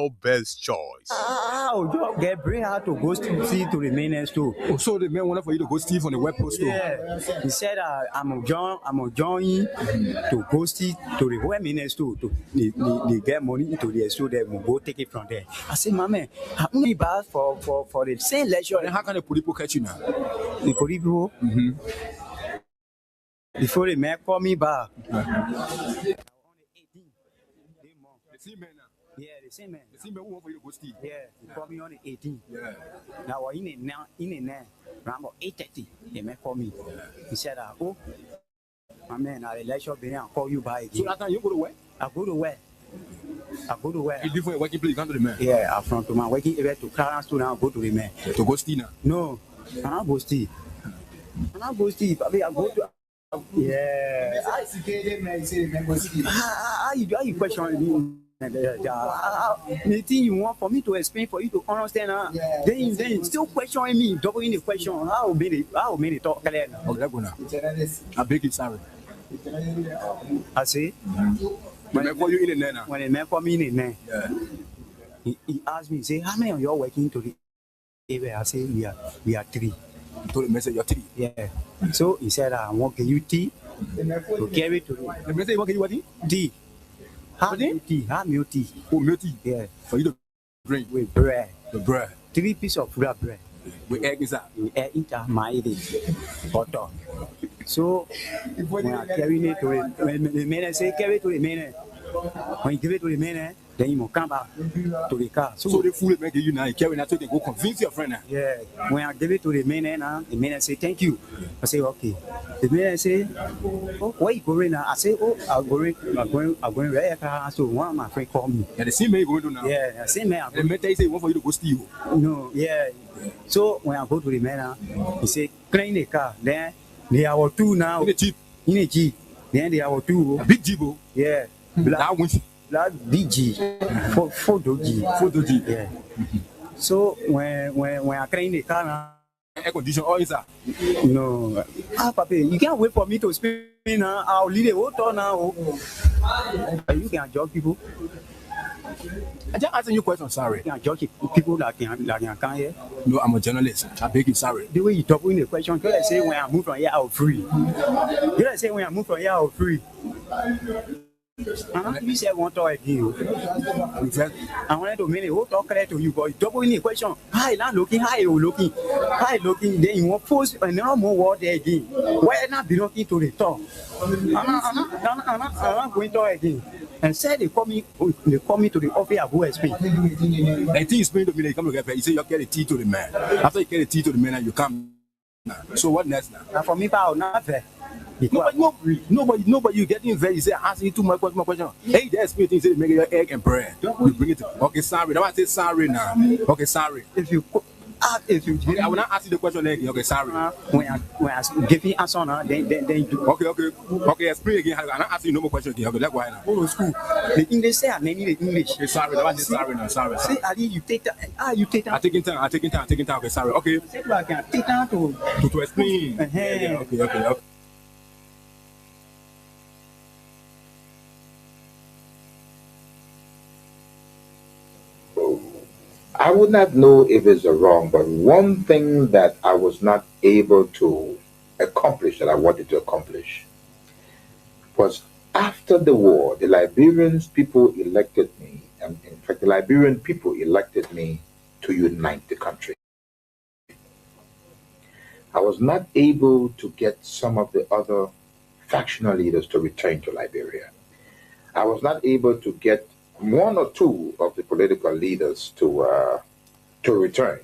your best choice? You get bring her to go see to the mainland store. Oh, so the man wanted for you to go steal from the web post store. Yeah, he said I'm join to go see to the web mainland store to they get money into the store. They will go take it from there. I said, my man, how many bars for the same leisure? Then how can the police catch you now? The police people. Before the man call me back. The same man now. Yeah, the same man. The same man who want for you to go steal. Yeah, he called me on the 18th. Yeah. Now in around about 8:30, the man called me. He said, oh, my man, I'll let you be and call you back again. So that time you go to where? I go to where? You different working place, you come to the man. Yeah, I'm from to my working area to Clarence to now go to the man. To go steal now? No, I'm not go steal. I go to. Yeah. How you question me? The thing you want for me to explain for you to understand, then still questioning me, doubling the question. How made it talk clear? I beg you, sorry. I say. When the man call you in the net now. When the man call me in the net, he asked me, say, how many of you are working to the area? I say we are 3. You told the man, say you're 3. Yeah. So he said, I want to give you tea to carry to the. The man say, what can you want? Tea. Have milk tea. Oh, milk tea? Yeah. For you to drink? With bread. The bread? 3 pieces of bread. With egg inside? With egg inside, my butter. So, when I carry it to the man say, carry to the man. When you give it to the man, then you must come back to the car. So the fool make you now, you carry that so they go convince your friend now. Yeah. When I give it to the man now, the man say, thank you. I say, okay. The man say, oh, where you going now? I say, oh, I'm going right here. So one of my friends called me. Yeah, the same man you going to now? Yeah, the same man. The man tell you say he want for you to go steal. No, yeah. So when I go to the man now, he say, clean the car. Then they are 2 now. In a Jeep. Then they are 2. A big Jeep. Yeah. Black BG. 4 doji. Yeah. So when I clean the car now, air condition all inside. No. Papa, you can't wait for me to spin now. I'll lead the whole town now. You can judge people. I just asking you a question, sorry. You can judge people that can come here. No, I'm a journalist. I beg you, sorry. The way you talk in the question, you say when I move from here, I'll free. You say when I move from here, I'll free. You said one talk again. I wanted to make a whole talk clear to you, but you double in the question. Hi, not looking, hi, you looking. Hi, looking, then you want post another more word there again. Why not belonging to the talk? I'm not going to talk again. And said they call me to the office of who explain. The thing is explained to me, they come to get paid. You say you get the tea to the man. After you get the tea to the man, you come. So what next now? Now for me, I'll not fair. Nobody, you getting very, you say, asking you too much question. Hey, there's me things, say, make your egg and bread. You bring it to, okay, sorry. Now I say sorry now. Okay, sorry. If you okay, I will not ask you the question again. Okay, sorry. When I give you answer now, then you do. Okay, explain again. I'm not asking you no more question again. Okay, that's why now. Go to school. The English say I name the English. Okay, sorry. Now I say sorry now. Sorry. Say Ali, you take that. You take that. I'm taking time. Okay, sorry. Okay. Say I can take time to explain. Yeah, okay. I would not know if it's wrong, but one thing that I was not able to accomplish that I wanted to accomplish was after the war, the Liberians people elected me, and in fact, the Liberian people elected me to unite the country. I was not able to get some of the other factional leaders to return to Liberia. I was not able to get 1 or 2 of the political leaders to return.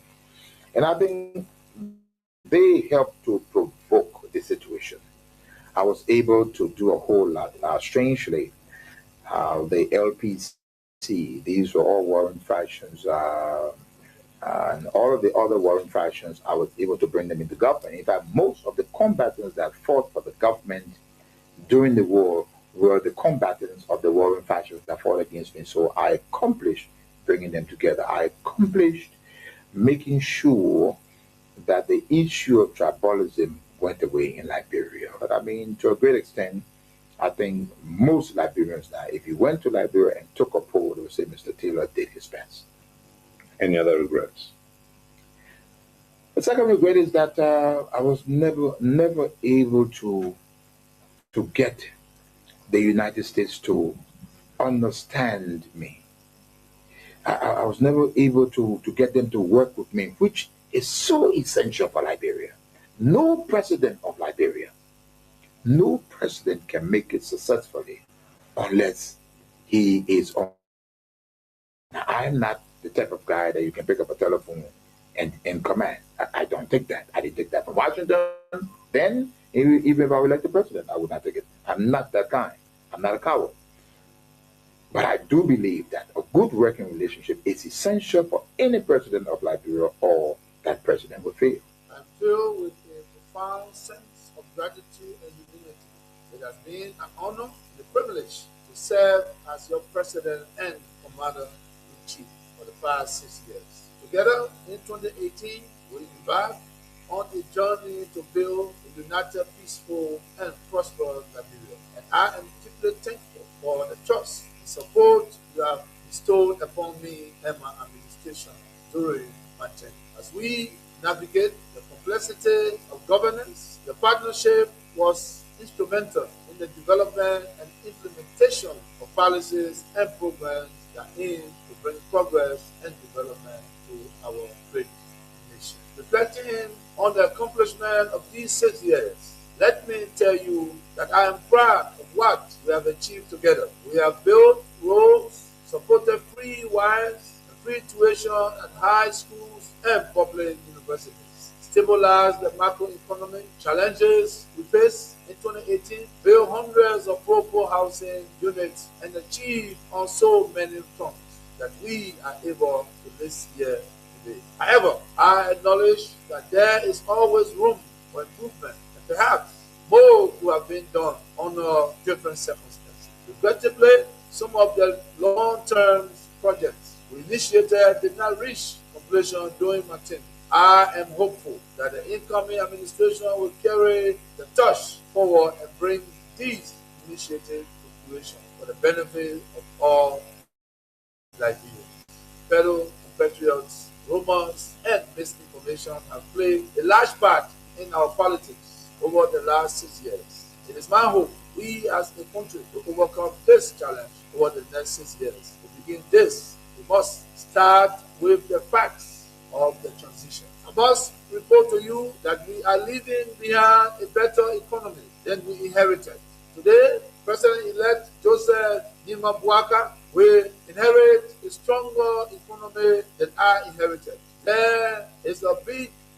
And I think they helped to provoke the situation. I was able to do a whole lot. Strangely, the LPC, these were all warring factions, and all of the other warring factions, I was able to bring them into government. In fact, most of the combatants that fought for the government during the war were the combatants of the warring factions that fought against me. So I accomplished bringing them together. I accomplished making sure that the issue of tribalism went away in Liberia. But I mean, to a great extent, I think most Liberians now, if you went to Liberia and took a poll, they would say Mr. Taylor did his best. Any other regrets? The second regret is that I was never able to get the United States to understand me. I was never able to get them to work with me, which is so essential for Liberia. No president of Liberia, no president can make it successfully unless he is on. Now, I'm not the type of guy that you can pick up a telephone and command. I don't take that. I didn't take that from Washington. Then, even if I were elected president, I would not take it. I'm not that kind. I'm not a coward. But I do believe that a good working relationship is essential for any president of Liberia, or that president will fail. I'm filled with a profound sense of gratitude and humility. It has been an honor and a privilege to serve as your president and commander-in-chief for the past 6 years. Together in 2018, we embarked on a journey to build a united, peaceful, and prosperous Liberia. And I am deeply thankful for the trust and support you have bestowed upon me and my administration during my tenure. As we navigate the complexity of governance, the partnership was instrumental in the development and implementation of policies and programs that aim to bring progress and development to our great nation. Reflecting on the accomplishment of these 6 years, let me tell you that I am proud of what we have achieved together. We have built roads, supported free wires and free tuition at high schools and public universities, stabilized the macroeconomic challenges we face in 2018, built hundreds of pro housing units, and achieved on so many fronts that we are able to list here today. However, I acknowledge that there is always room for improvement, and perhaps more could have been done under different circumstances. Regrettably, some of the long-term projects we initiated did not reach completion during my tenure. I am hopeful that the incoming administration will carry the torch forward and bring these initiatives to fruition for the benefit of all Liberians. Fellow compatriots, rumors, and misinformation have played a large part in our politics over the last 6 years. It is my hope we as a country to overcome this challenge over the next 6 years. To begin this, we must start with the facts of the transition. I must report to you that we are leaving behind a better economy than we inherited. Today, President-elect Joseph Nima Bouaka will inherit a stronger economy than I inherited. There is a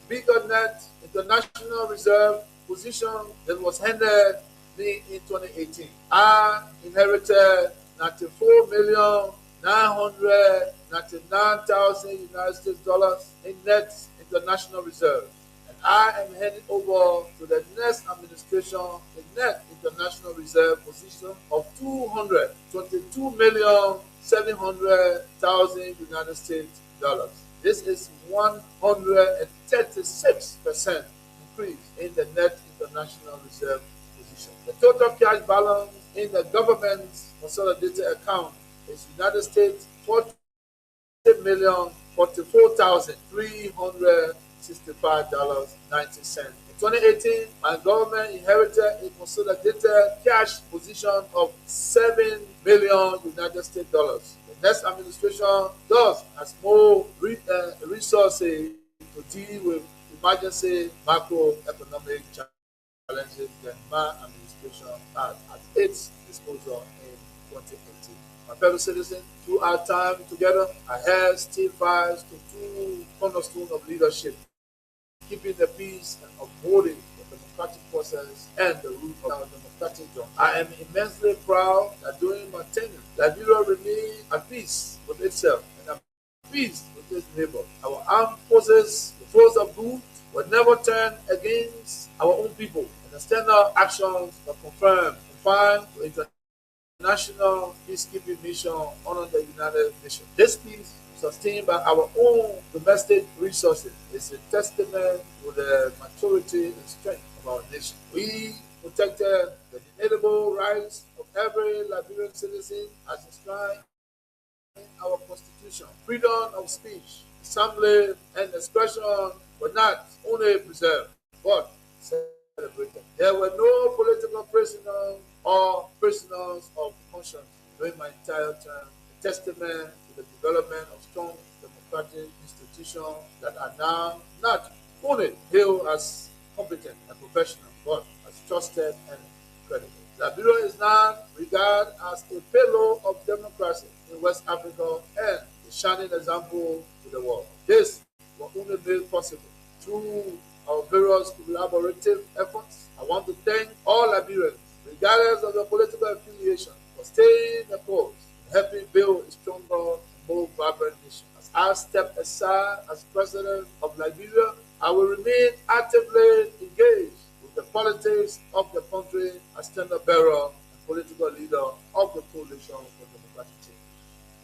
bigger net international reserve position that was handed me in 2018. I inherited 94,999,000 United States dollars in net international reserve. And I am heading over to the next administration a net international reserve position of 222,700,000 United States dollars. This is 136% increase in the net international reserve position. The total cash balance in the government's consolidated account is United States $40,044,365.90. In 2018, my government inherited a consolidated cash position of $7 billion United States dollars. The next administration thus has more resources to deal with emergency macroeconomic challenges than my administration had at its disposal in 2018. My fellow citizens, through our time together, I have still fast to two cornerstones of leadership: keeping the peace and upholding the democratic process and the root of our democratic journey. I am immensely proud that during my tenure, Liberia remained at peace with itself and at peace with its neighbor. Our armed forces, the force of good, will never turn against our own people, and the standard actions are confirmed and confined to international peacekeeping mission under the United Nations. This peace, sustained by our own domestic resources, is a testament to the maturity and strength of our nation. We protected the inalienable rights of every Liberian citizen as enshrined in our Constitution. Freedom of speech, assembly, and expression were not only preserved, but celebrated. There were no political prisoners or prisoners of conscience during my entire term, a testament to the development of strong democratic institutions that are now not only hailed as competent and professional, but as trusted and credible. Liberia is now regarded as a pillar of democracy in West Africa and a shining example to the world. This was only made possible through our various collaborative efforts. I want to thank all Liberians, regardless of their political affiliation, for staying the course and helping build a stronger and more vibrant nation. As I step aside as president of Liberia, I will remain actively engaged with the politics of the country as standard bearer and political leader of the Coalition for Democratic Change,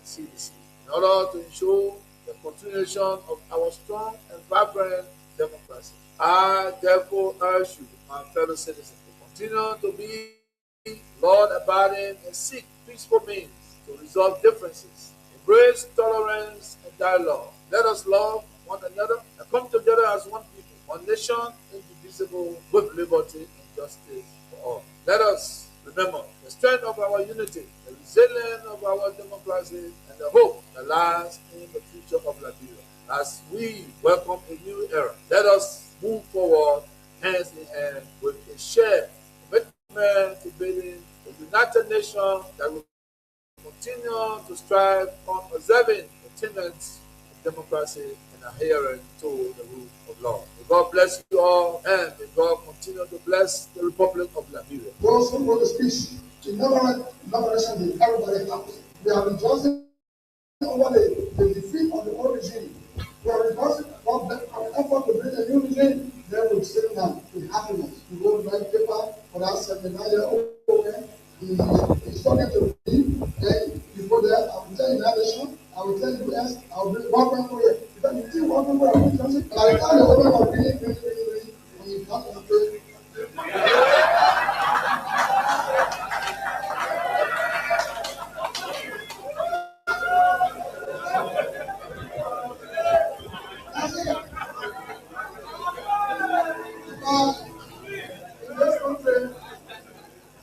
CDC, in order to ensure the continuation of our strong and vibrant democracy. I therefore urge you, my fellow citizens, to continue to be law-abiding and seek peaceful means to resolve differences, embrace tolerance and dialogue. Let us love one another and come together as one people, one nation indivisible with liberty and justice for all. Let us remember the strength of our unity, the resilience of our democracy, and the hope that lies in the future of Liberia. As we welcome a new era, let us move forward hands in hand with a shared commitment to building a united nation that will continue to strive on preserving the tenets of democracy and adhering to the rule of law. May God bless you all, and may God continue to bless the Republic of Liberia. Those who wrote the speech, in inauguration, everybody clapped. We are rejoicing over the defeat of the old regime. We are rejoicing about our effort to bring a new regime. Then we sit down with happiness. We go to write paper for that 79-year-old man. He's talking to me, and you go there, I will tell you nation, I will tell you yes, I will bring one man for you. Because you see one man for you, and I tell you what I'm really, when you come and pray.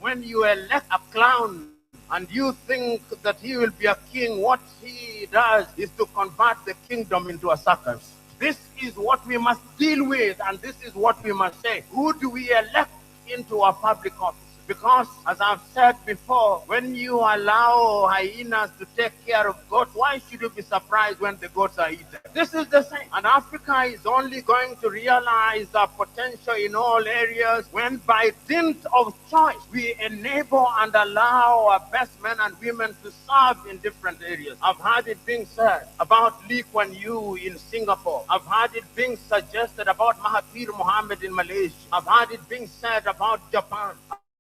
When you elect a clown and you think that he will be a king, what he does is to convert the kingdom into a circus. This is what we must deal with, and this is what we must say. Who do we elect into our public office? Because, as I've said before, when you allow hyenas to take care of goats, why should you be surprised when the goats are eaten? This is the same. And Africa is only going to realize our potential in all areas when, by dint of choice, we enable and allow our best men and women to serve in different areas. I've heard it being said about Lee Kuan Yew in Singapore. I've heard it being suggested about Mahathir Mohamad in Malaysia. I've heard it being said about Japan.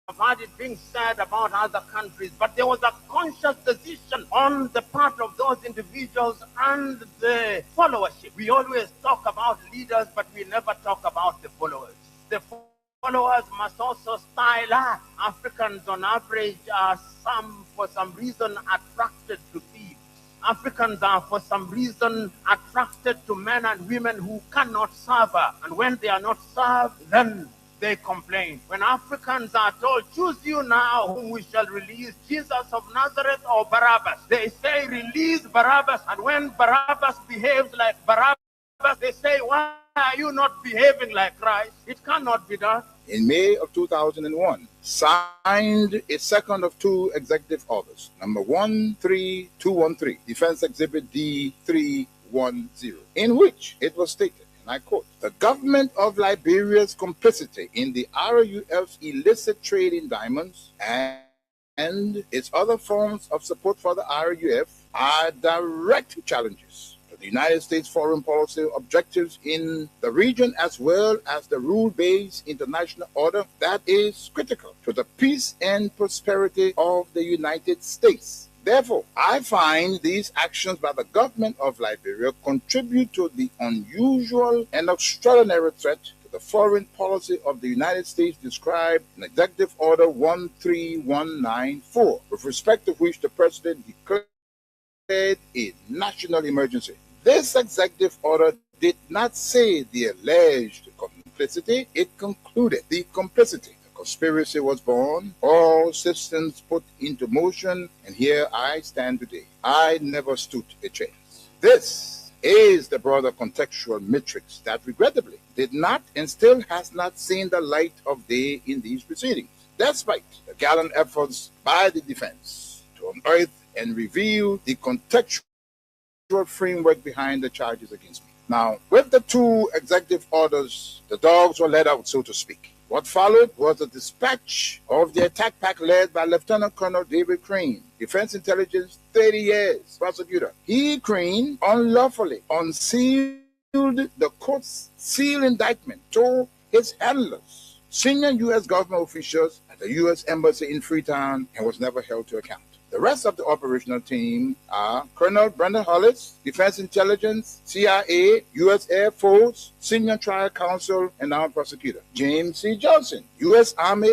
I've heard it being said about other countries, but there was a conscious decision on the part of those individuals and the followership. We always talk about leaders, but we never talk about the followers. The followers must also style up. Africans on average are for some reason attracted to thieves. Africans are for some reason attracted to men and women who cannot serve her. And when they are not served, then they complain. When Africans are told, choose you now whom we shall release, Jesus of Nazareth or Barabbas, they say, release Barabbas. And when Barabbas behaves like Barabbas, they say, why are you not behaving like Christ? It cannot be done. In May of 2001, signed a second of two executive orders, number 13213, Defense Exhibit D310, in which it was stated, and I quote, the government of Liberia's complicity in the RUF's illicit trade in diamonds and its other forms of support for the RUF are direct challenges to the United States foreign policy objectives in the region, as well as the rule-based international order that is critical to the peace and prosperity of the United States. Therefore, I find these actions by the government of Liberia contribute to the unusual and extraordinary threat to the foreign policy of the United States described in Executive Order 13194, with respect to which the President declared a national emergency. This executive order did not say the alleged complicity, it concluded the complicity. The conspiracy was born, all systems put into motion, and here I stand today. I never stood a chance. This is the broader contextual matrix that regrettably did not and still has not seen the light of day in these proceedings, despite the gallant efforts by the defense to unearth and reveal the contextual framework behind the charges against me. Now, with the two executive orders, the dogs were let out, so to speak. What followed was the dispatch of the attack pack led by Lieutenant Colonel David Crane, Defense Intelligence, 30 years, prosecutor. He, Crane, unlawfully unsealed the court's sealed indictment to his handlers, senior U.S. government officials at the U.S. Embassy in Freetown, and was never held to account. The rest of the operational team are Colonel Brendan Hollis, Defense Intelligence, CIA, U.S. Air Force, Senior Trial Counsel, and now Prosecutor. James C. Johnson, U.S. Army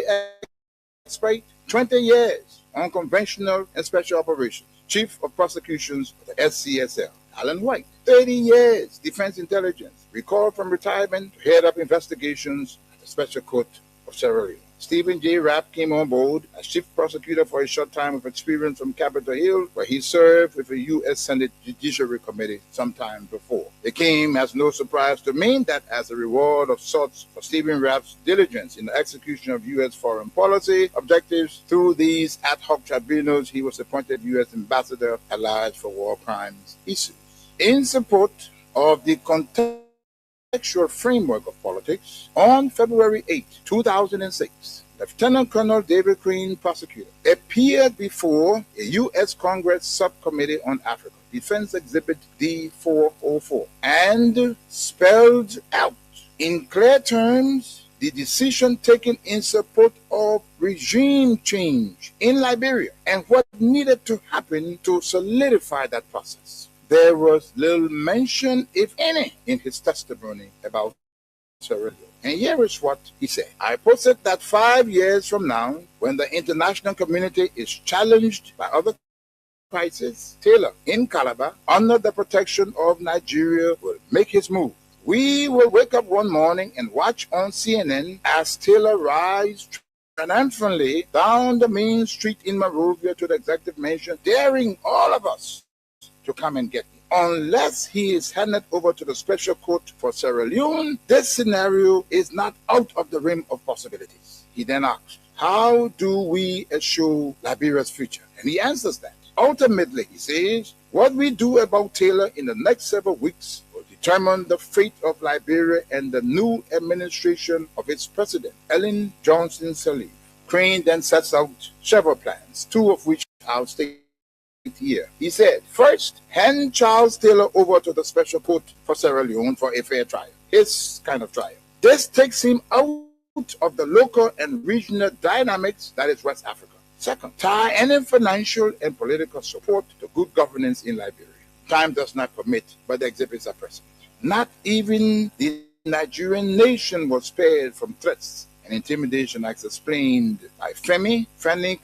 expert, 20 years on conventional and special operations, Chief of Prosecutions of the SCSL. Alan White, 30 years, Defense Intelligence, recalled from retirement to head up investigations at the Special Court of Sierra Leone. Stephen J. Rapp came on board as chief prosecutor for a short time of experience from Capitol Hill, where he served with the U.S. Senate Judiciary Committee sometime before. It came as no surprise to me that as a reward of sorts for Stephen Rapp's diligence in the execution of U.S. foreign policy objectives through these ad hoc tribunals, he was appointed U.S. Ambassador at large for war crimes issues. In support of the contextual framework of politics, on February 8, 2006, Lieutenant Colonel David Crane, prosecutor, appeared before a U.S. Congress Subcommittee on Africa, Defense Exhibit D404, and spelled out in clear terms the decision taken in support of regime change in Liberia and what needed to happen to solidify that process. There was little mention, if any, in his testimony about Sierra Leone. And here is what he said. I posit that 5 years from now, when the international community is challenged by other crises, Taylor in Calabar, under the protection of Nigeria, will make his move. We will wake up one morning and watch on CNN as Taylor rides triumphantly down the main street in Monrovia to the executive mansion, daring all of us to come and get me. Unless he is handed over to the special court for Sierra Leone, this scenario is not out of the realm of possibilities. He then asks, how do we assure Liberia's future? And he answers that. Ultimately, he says, what we do about Taylor in the next several weeks will determine the fate of Liberia and the new administration of its president, Ellen Johnson Sirleaf. Crane then sets out several plans, two of which I'll state here. He said, first, hand Charles Taylor over to the special court for Sierra Leone for a fair trial, his kind of trial. This takes him out of the local and regional dynamics that is West Africa. Second, tie any financial and political support to good governance in Liberia. Time does not permit, but the exhibits are present. Not even the Nigerian nation was spared from threats and intimidation, as explained by Femi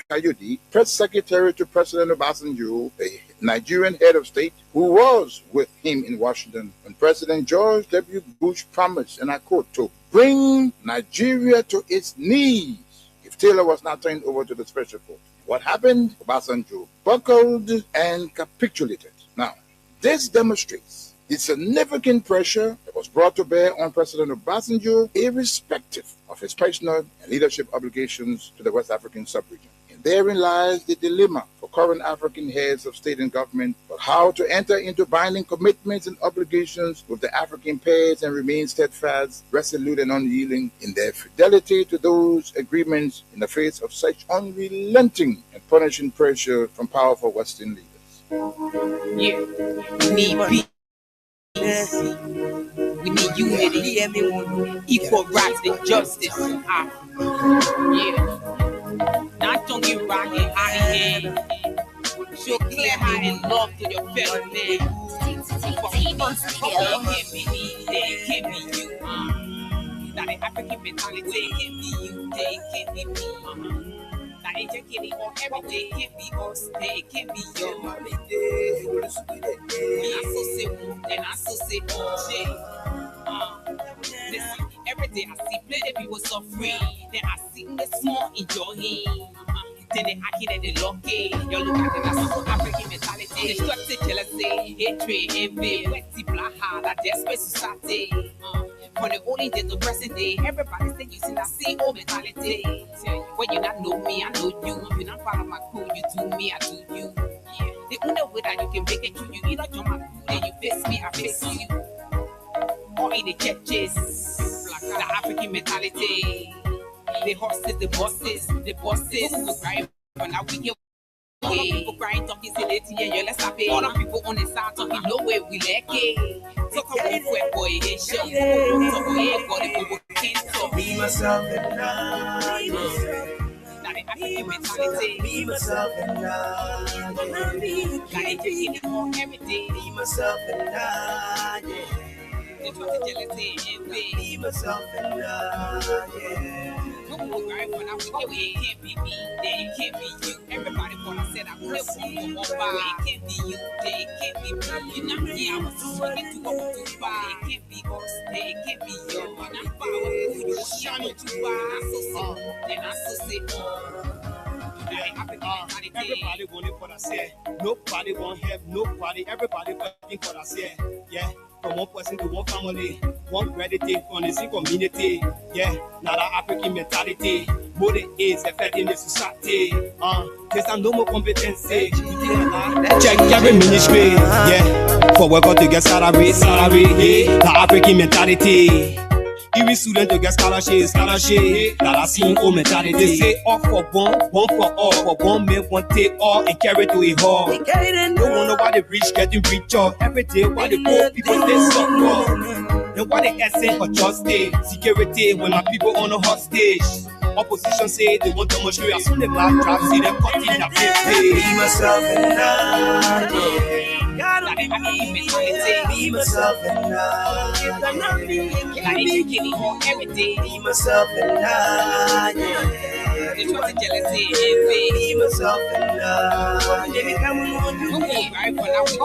Kayode, press secretary to President Obasanjo, the Nigerian head of state, who was with him in Washington when President George W. Bush promised, and I quote, to bring Nigeria to its knees if Taylor was not turned over to the special court. What happened? Obasanjo buckled and capitulated. Now, this demonstrates the significant pressure that was brought to bear on President Obasanjo, irrespective of his personal and leadership obligations to the West African sub-region. And therein lies the dilemma for current African heads of state and government, but how to enter into binding commitments and obligations with the African pairs and remain steadfast, resolute, and unyielding in their fidelity to those agreements in the face of such unrelenting and punishing pressure from powerful Western leaders. Yeah, we need peace. We need unity, equal rights and justice. Yeah. Now don't get rockin' out of here. Show clear how in love to your fellow man. They can't be you. That the African mentality can be you, they can be me. Now ain't just getting on every day, can be us, they can be you. Me I so say one, then I so say listen, every day I see plenty people suffering. Then I sing the small enjoying. Then they acting and they lucky. You look at them as African mentality. Destructive jealousy, hatred, envy, wetty black heart, a desperate society. For the only day to present day, everybody say using that same old mentality. When you not know me, I know you. You not part of my crew, you do me, I do you. Yeah. The only way that you can make it through, you either join my crew, then you face me, I face you. Or in the churches, the African mentality. The horses, the bosses, who cry, but now we get all the people crying, talking silly, and let's stop it. All the people on the side talking no way, we like it. Talk about it, boy, it's show. Talk about it, boy, can't talk. Be myself and I. Now the African mentality. Be myself and I. Now educated more every day. Be myself and I. They try to jealousy and be myself and I. It can't be me, then it can't be you. Everybody wanna say that we're one more by. It can't be you, then it can't be me. You're not me, I was swinging to go to buy. It can't be us, then it can't be you. You're not powerful, you're shining to buy. I so say, then I so say, everybody want it for say. Nobody want help, nobody, everybody fighting for say. Yeah. From one person to one family, one gratitude from the same community. Yeah, now the African mentality, more than is affecting the society. There's no more competency. Check every ministry, yeah. For worker to get salary, yeah. The African mentality. Every student to get scholarship, that I see in old mentality. They say all for one for all, for one man, one take all, and carry to a hall. No wonder why the rich getting richer every day, why the poor people stay suffer. Then why the essence of justice, security when our people on a hostage. Opposition say they want to demonstrate as soon as the black trap see them cutting their face. Be myself and I. Be myself and I. Every day. Be myself and I. They try to jealousy and be myself and I. Right for now, we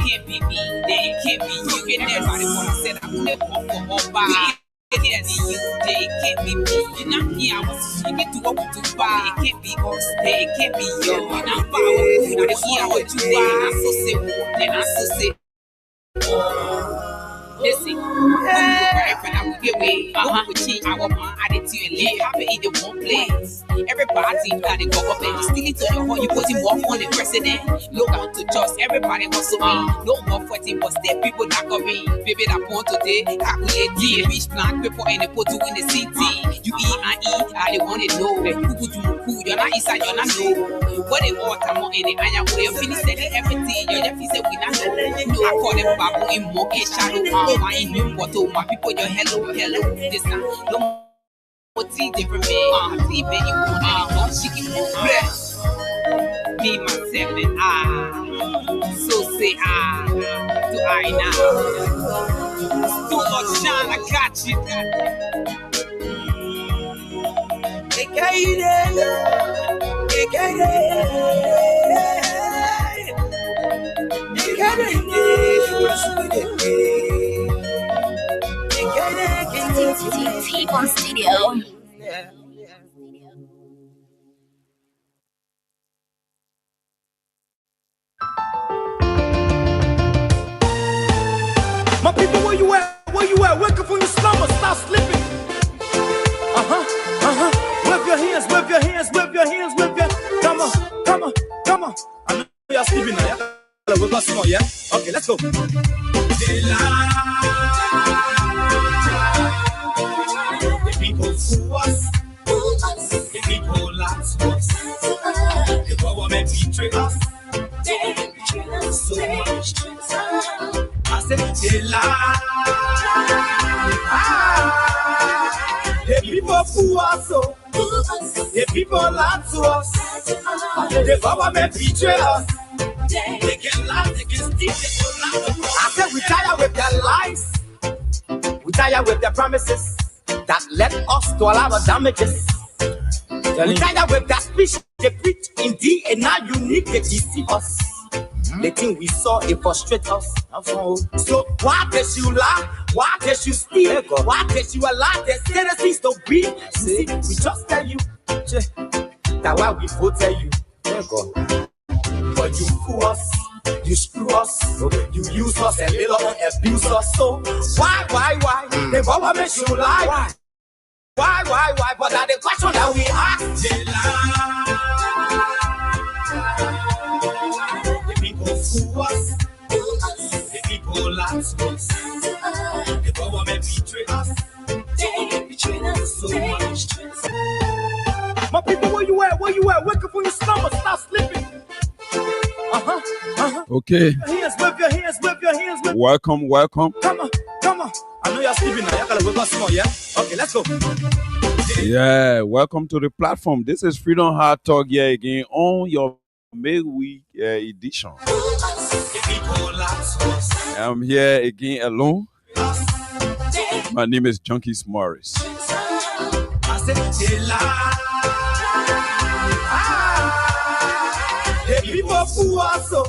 can't be me, they can't be you. And everybody wanna say that I'm never for all by. It can't be you, they can't be me. You're not here, I was swinging to what to buy. It can't be us, they can't be you. You're not powerful, you're here, what you buy. I so say one, then I so say listen, right for now, we get away. We change our mind, attitude, and live happy in the one place. Everybody got the government, still into your heart, you put him off on the president. No one to trust, everybody hustle me. No more fighting, but still people that come in. Baby, that point today, calculate the rich plan, people in the put to in the city. You eat and eat, I want to know. Who do who, you're not inside, you're not know. What they all come on in the iron way, finish selling everything. You're just say we not know. I call them babu in monkey shadow. My new bottle, my people, your hello. This time, no more tea different me. Tea, baby, you want she can bless. Be myself and I. So say I. Do I now? Too much shine, I got you. T-Bone Studio. My people, where you at? Wake up from your slumber, stop sleeping. Wave your hands, wave your hands, wave your hands, wave your. Come on. I know you're sleeping now, yeah? Wake up small, yeah? Okay, let's go. The people fool us. The people lie to us. The government betray us. So much. I said they lie. The people fool us. The people lie to us. The government betray us. They can lie, they can steal, they can lie. I said we tired with their lies. We tired with their promises that left to all our damages. We tired with that speech they preach indeed, and now you need to deceive us. The thing we saw, it frustrates us. So why does you lie? Why does you steal? Why does you allow the citizens to be? See, we just tell you that why we vote tell you. But you fool us, you screw us, you use us and later on abuse us. So why? The government you lie. Why? But that's the question that we ask. The people fool us. The people lie to us. The government betray us. They betray us so much. My people, where you at? Wake up from your slumber, stop sleeping. Okay. Wave your hands. Welcome. Come on. I know you're sleeping now. You gotta wake up small, yeah? Okay, let's go. Yeah, welcome to the platform. This is Freedom Hard Talk here again on your midweek edition. I'm here again alone. My name is Junkies Morris.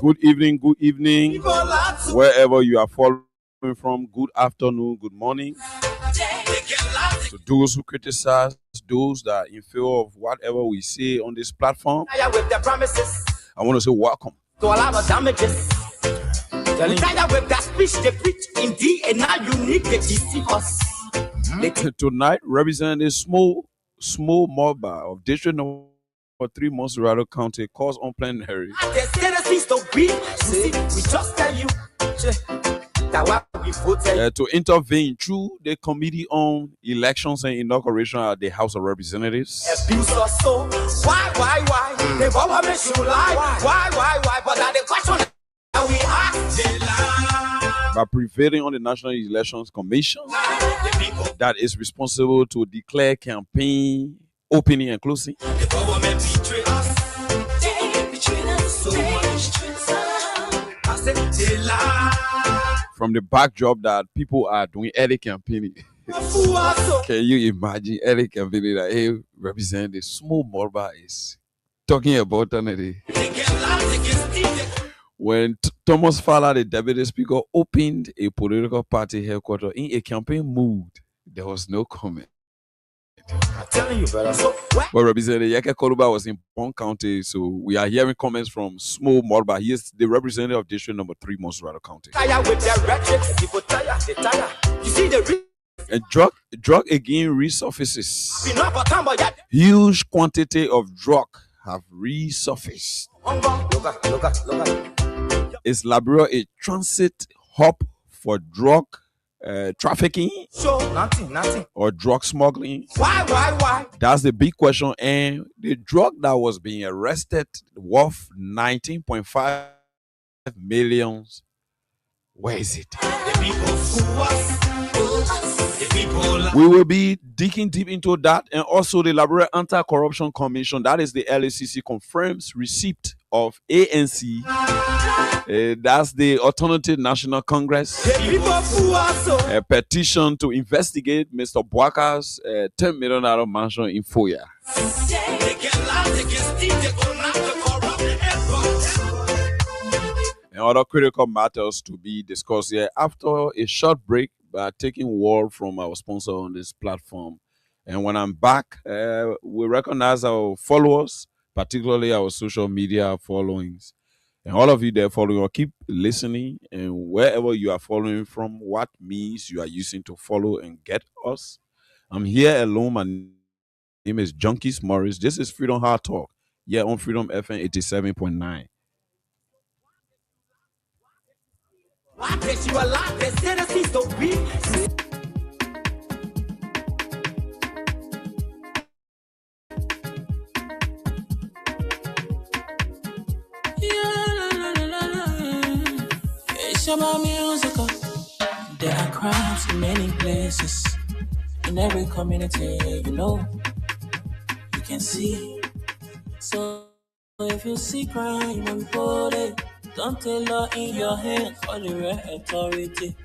Good evening. Wherever you are following from, good afternoon, good morning. To those who criticize, those that are in favor of whatever we say on this platform, I want to say welcome. To all our damages. With that speech they preach indeed, and now you need to deceive us. Tonight, representing the small Moba of District Number 3, Monserrato County, cause unplanetary. We just tell you that what we voted. To intervene through the Committee on Elections and Inauguration at the House of Representatives. Abuse us so. Why? The government should lie. Why? But that's the question that we ask. By prevailing on the National Elections Commission that is responsible to declare campaign opening and closing. The government betray us. They betray us so much. I said they lie. From the backdrop that people are doing early campaigning. Can you imagine early campaigning that hey, represent the small Morba is talking about another? When Thomas Fowler, the deputy speaker, opened a political party headquarters in a campaign mood, there was no comment. I'm telling you, brother. So, but Representative Yeke Koluba was in Bond County, so we are hearing comments from Small Morba. He is the representative of District Number 3, Monserrato County. With their rhetoric, people tire. You see the and drug again resurfaces. Huge quantity of drug have resurfaced. Look. Is Liberia a transit hub for drug trafficking? Sure, nothing. Or drug smuggling? Why? That's the big question. And the drug that was being arrested worth 19.5 million. Where is it? The people fool us. We will be digging deep into that, and also the Liberia Anti-Corruption Commission, that is the LACC, confirms receipt of ANC. That's the Alternative National Congress. A petition to investigate Mr. Bwaka's $10 million mansion in Foya. And other critical matters to be discussed here after a short break by taking word from our sponsor on this platform. And when I'm back, we recognize our followers, particularly our social media followings. And all of you there following, keep listening. And wherever you are following from, what means you are using to follow and get us. I'm here alone. My name is Junkies Morris. This is Freedom Hard Talk. Yeah, on Freedom FM 87.9. It's about music. There are crimes in many places, in every community, you can see. So if you see crime and report it, don't take law in your hands for the real authority.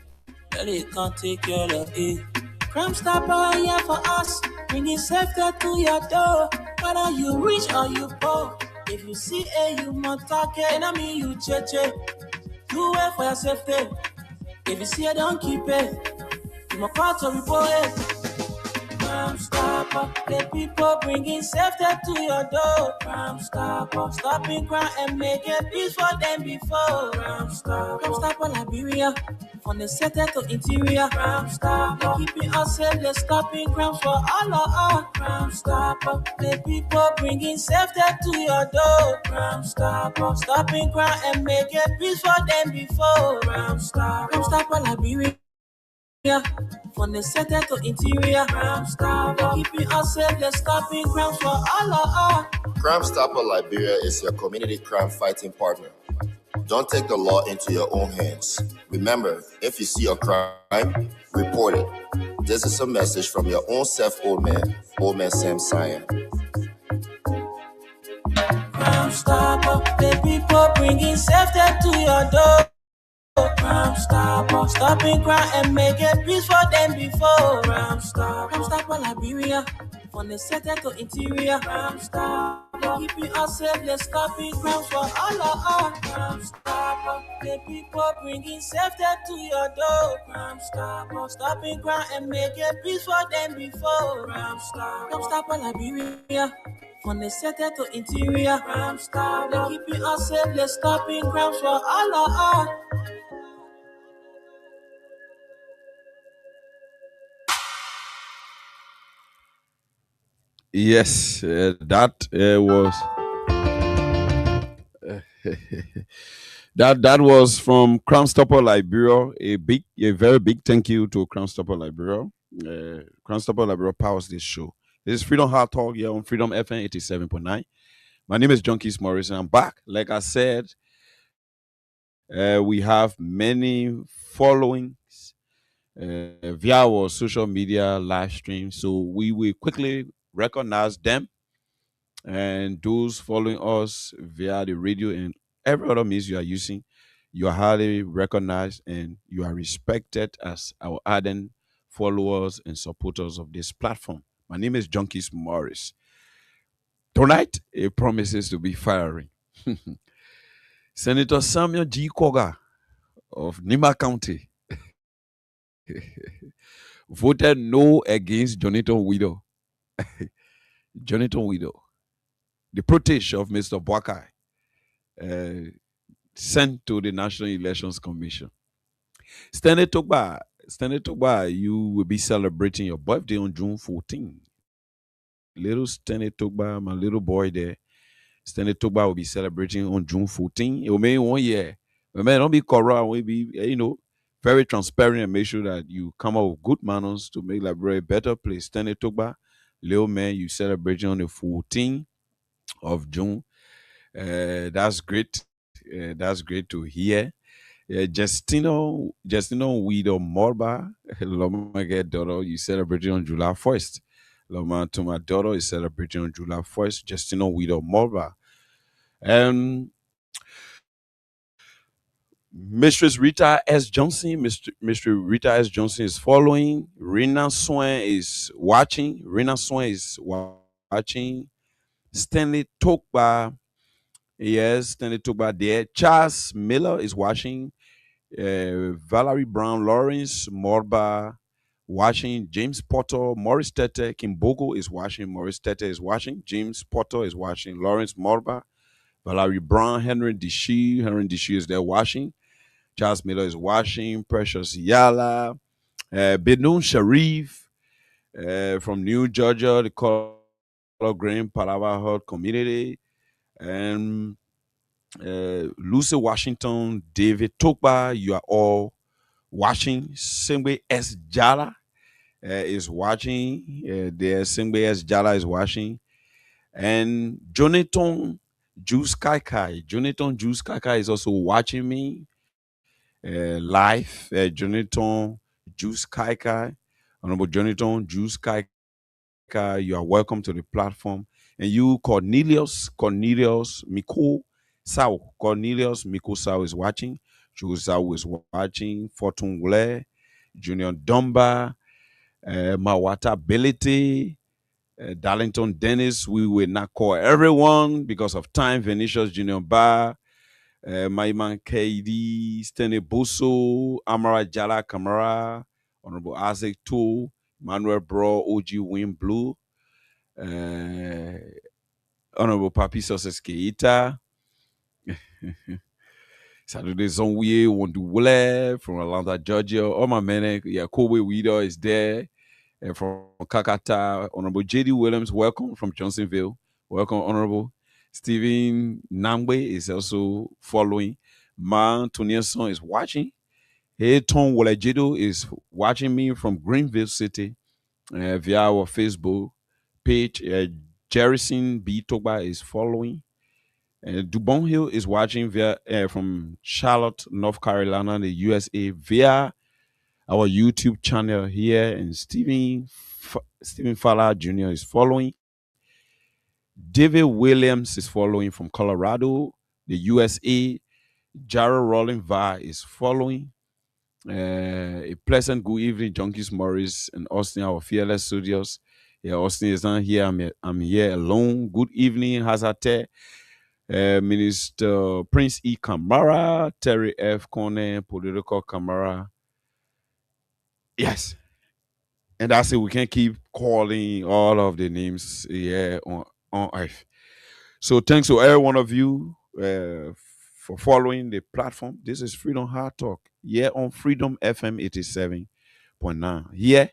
Really can't take care of it. Crime stopper here for us. bringing safety to your door. Whether you rich or you poor, if you see a human target, I mean you cheche. Do it for your safety. If you see it, don't keep it. You must call to report it. Crime Stopper, the people bringing safety to your door. Crime Stopper, stopping crime and making peace for them before. Crime Stopper Liberia, from the center to interior. Crime Stopper, keeping us safe, they're stopping crimes for all of us. Crime Stopper, the people bringing safety to your door. Crime Stopper, stopping crime and making peace for them before. Crime Stopper Liberia. From the center to interior, keeping us safe, they're stopping crimes for all of us. Crime Stopper Liberia is your community crime fighting partner. Don't take the law into your own hands. Remember, if you see a crime, report it. This is a message from your own self, Old Man Sam Cyan. Crime Stopper, the people bringing safety to your door. Crime Stopper, stopping crime and making peace for them before. Crime Stopper Liberia, from the center to interior. Crime Stopper, keeping us safe, they're stopping crimes for all of us. Crime Stopper, the people bringing safety to your door. Crime Stopper, stopping crime and making peace for them before. Crime Stopper Liberia, from the center to interior. Crime Stopper, keeping us safe, they're stopping crimes for all of us. Yes, that was that was from Crime Stopper Liberia. A very big thank you to Crime Stopper Liberia. Crime Stopper Liberia powers this show. This is Freedom Hard Talk here on Freedom FM 87.9. My name is Junkies Morris, and I'm back. Like I said, we have many followings via our social media live stream, so we will quickly recognize them, and those following us via the radio and every other means you are using. You are highly recognized and you are respected as our ardent followers and supporters of this platform. My name is Junkies Morris. Tonight, it promises to be fiery. Senator Samuel G. Koga of Nima County voted no against Jonathan Widow. Jonathan Widow, the protege of Mr. Bwakai, sent to the National Elections Commission. Stanley Togba, you will be celebrating your birthday on June 14th. Little Stanley Togba, my little boy there, Stanley Togba will be celebrating on June 14th. It will make 1 year. But man, don't be corrupt. We'll be, very transparent and make sure that you come up with good manners to make Liberia a better place. Stanley Togba, little man, you celebrating on the 14th of June. That's great. That's great to hear. Justino Wido Morba, Loma get daughter, you celebrating on July 1st. Loma to my daughter is celebrating on July 1st. Justino Wido Morba. Mistress Rita S. Johnson, Mr. Rita S. Johnson is following. Rena Swan is watching. Stanley Togba, yes, Stanley Togba there. Charles Miller is watching. Valerie Brown, Lawrence Morba watching. James Potter, Morris Tete, Kimbogo is watching. Morris Tete is watching. James Potter is watching. Lawrence Morba, Valerie Brown, Henry Dishi is there watching. Charles Miller is watching. Precious Yala, Benoon Sharif from New Georgia, the Color Green Palava Hut community, and Lucy Washington, David Togba, you are all watching. Singbe S. Jala is watching. The Singbe S. Jala is watching. And Jonathan Juice Kaikai. Jonathan Juice Kaikai is also watching me live. Jonathan Juice Kaikai. Honorable Jonathan Juice Kaikai, you are welcome to the platform. And you, Cornelius Miko Sao. Cornelius Miko Sao is watching. Sao is watching. Fortune Wule, Junior Dumba, Mawata Ability, Darlington Dennis, we will not call everyone because of time. Vinicius Junior Bar, Maiman KD, Stanley Busso, Amara Jala Kamara, Honorable Isaac Tool, Manuel Bro, OG Win Blue, Honorable Papi Soses Keita, Saturday Zonwie, Wonduwele from Atlanta, Georgia. All my men, yeah, Kobe Weeder is there. From Kakata, Honorable J.D. Williams, welcome from Johnsonville. Welcome, Honorable. Stephen Nangwe is also following. Man Tuniason is watching. Hey, Tom Wolajedo is watching me from Greenville City via our Facebook page. Jerrison B. Toba is following. Dubon Hill is watching via from Charlotte, North Carolina, the USA, via our YouTube channel here. And Stephen Fowler Jr. is following. David Williams is following from Colorado, the USA. Jarrell Rolling Va is following. A pleasant good evening, Junkies Morris and Austin, our fearless studios. Yeah, Austin is not here. I'm here alone. Good evening, Hazate. Minister Prince E. Kamara, Terry F. Kone, Political Kamara. Yes. And that's it. We can't keep calling all of the names here on earth. So thanks to every one of you for following the platform. This is Freedom Hard Talk. Yeah, on Freedom FM 87.9. Yeah.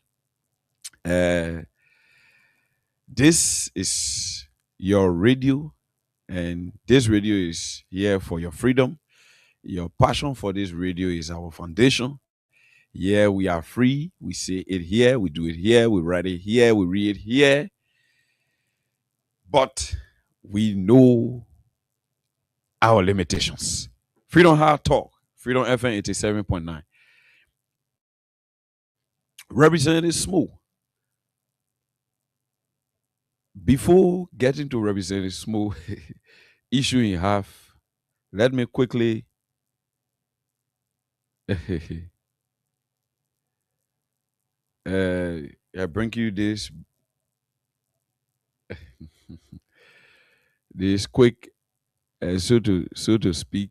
This is your radio, and this radio is here for your freedom. Your passion for this radio is our foundation. Yeah, we are free. We say it here, we do it here, we write it here, we read it here. But we know our limitations. Freedom Hard Talk, Freedom FM 87.9. Representative Smooth. Before getting to Representative Smooth, issue in half, let me quickly I bring you this this quick, so to speak,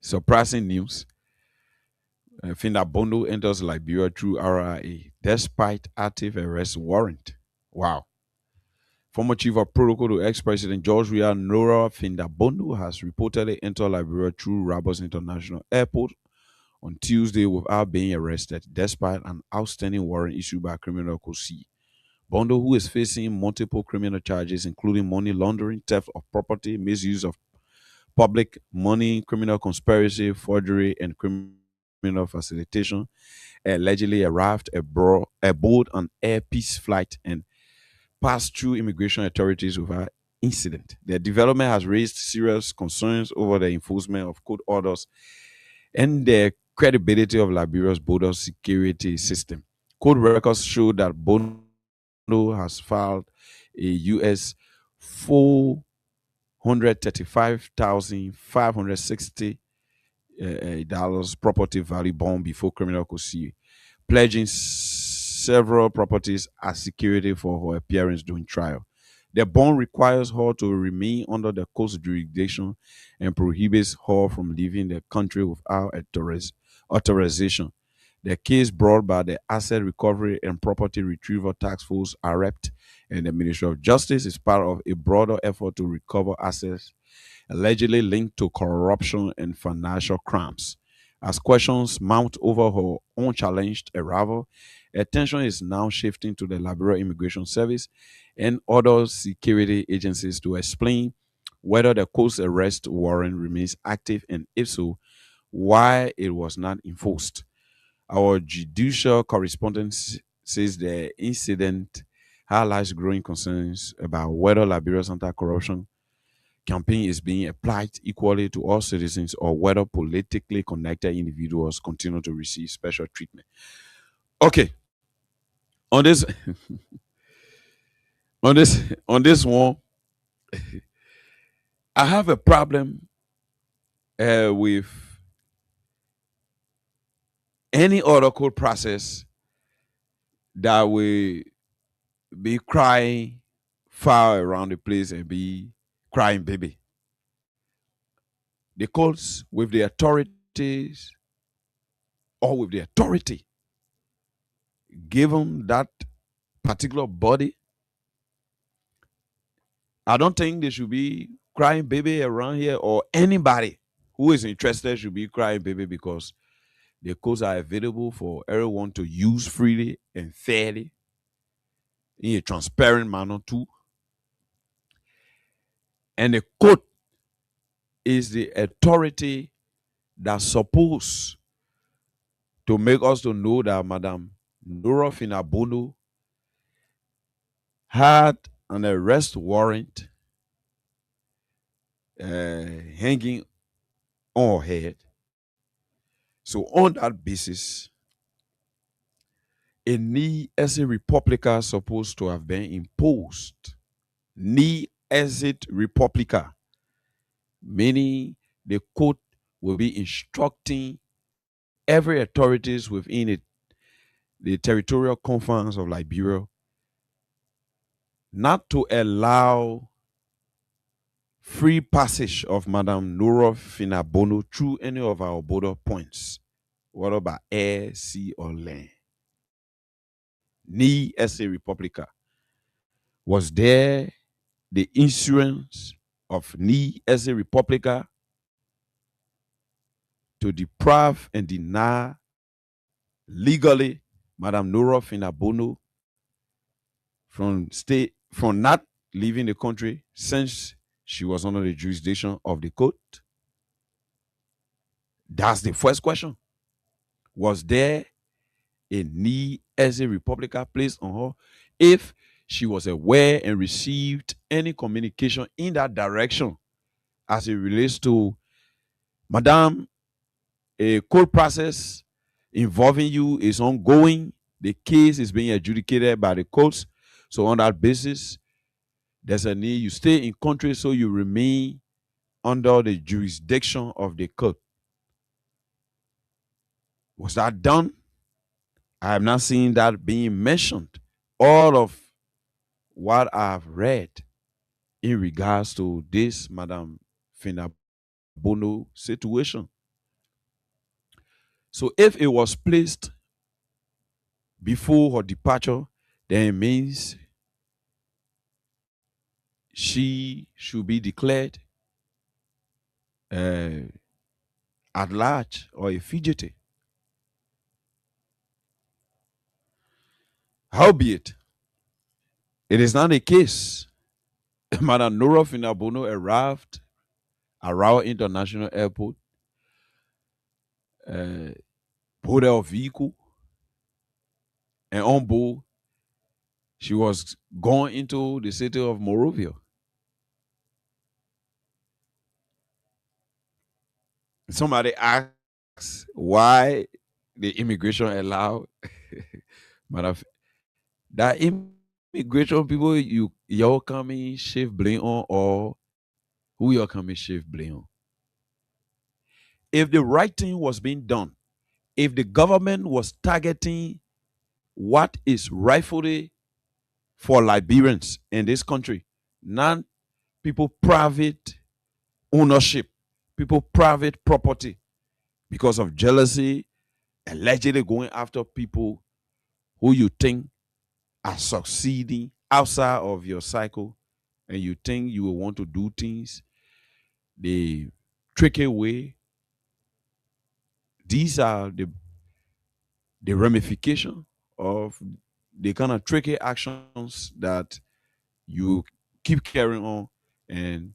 surprising news. Finda Bondo enters Liberia through RIA despite active arrest warrant. Wow. Former Chief of Protocol to ex-President George Weah Nora Finda Bondo has reportedly entered Liberia through Rabos International Airport on Tuesday without being arrested, despite an outstanding warrant issued by Criminal Court. Bondo, who is facing multiple criminal charges, including money laundering, theft of property, misuse of public money, criminal conspiracy, forgery, and criminal facilitation, allegedly arrived aboard an Air Peace flight and passed through immigration authorities without incident. The development has raised serious concerns over the enforcement of court orders and the credibility of Liberia's border security system. Court records show that Bondo has filed a US $435,560 property value bond before criminal court, pledging several properties as security for her appearance during trial. The bond requires her to remain under the court's jurisdiction and prohibits her from leaving the country without authorization. The case brought by the Asset Recovery and Property Retrieval Task Force, AREPT, and the Ministry of Justice is part of a broader effort to recover assets allegedly linked to corruption and financial crimes. As questions mount over her unchallenged arrival, attention is now shifting to the Liberia Immigration Service and other security agencies to explain whether the court's arrest warrant remains active, and if so, why it was not enforced. Our judicial correspondent says the incident highlights growing concerns about whether Liberia's anti-corruption campaign is being applied equally to all citizens or whether politically connected individuals continue to receive special treatment. Okay. On this on this one, I have a problem with any other court process that will be crying far around the place and be crying baby. The courts with the authorities or with the authority given that particular body, I don't think they should be crying baby around here, or anybody who is interested should be crying baby, because the codes are available for everyone to use freely and fairly in a transparent manner too. And the code is the authority that's supposed to make us to know that Madam Nora Finabono had an arrest warrant hanging on her head. So on that basis, a knee as a Republica supposed to have been imposed. Knee as it Republica, meaning the court will be instructing every authorities within it, the territorial confines of Liberia, not to allow free passage of Madam Nora Finabono through any of our border points, whether by air, sea, or land. Ni SA Republica. Was there the insurance of Ni SA Republica to deprive and deny legally Madam Nora Finabono from not leaving the country since she was under the jurisdiction of the court? That's the first question. Was there a need as a Republican placed on her if she was aware and received any communication in that direction as it relates to Madam, a court process involving you is ongoing. The case is being adjudicated by the courts. So on that basis, there's a need you stay in country so you remain under the jurisdiction of the court. Was that done? I have not seen that being mentioned. All of what I've read in regards to this Madam Finabono situation. So if it was placed before her departure, then it means she should be declared at large or a fugitive. Howbeit, it is not the case. Madam Nora Finabono arrived at Rawa International Airport, boarded a vehicle, and on board, she was going into the city of Monrovia. Somebody asks why the immigration allowed Madam, that immigration people y'all coming shift blame on, or who y'all coming shift blame on. If the right thing was being done, if the government was targeting what is rightfully for Liberians in this country, not people private ownership, people private property, because of jealousy, allegedly going after people who you think are succeeding outside of your cycle, and you think you will want to do things the tricky way. These are the ramification of the kind of tricky actions that you keep carrying on and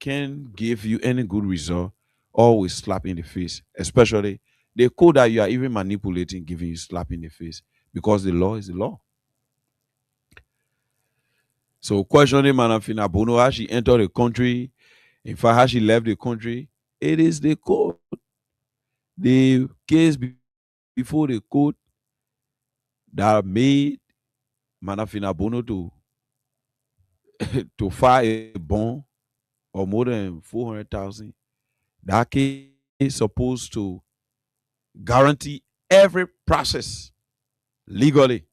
can give you any good result, always slap in the face, especially the code that you are even manipulating, giving you slap in the face, because the law is the law. So questioning Madam Finabono, how she entered the country, in fact, how she left the country, it is the court. The case before the court that made Madam Finabono to file a bond of more than 400,000. That case is supposed to guarantee every process legally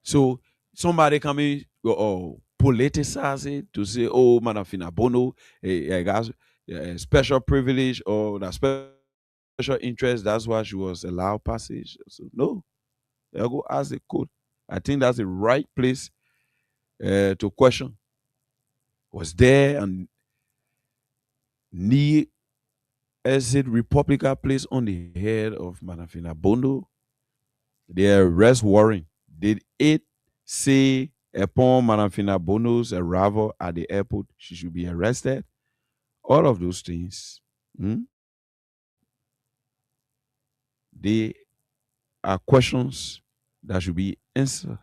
So somebody coming or politicize it to say, oh, Madam Finabono has a special privilege or that special interest. That's why she was allowed passage. So no, they'll go ask the court. I think that's the right place to question. Was there an knee exit Republican place on the head of Madam Finabono? The arrest warrant, did it say upon Madam Finabono's arrival at the airport she should be arrested? All of those things, they are questions that should be answered.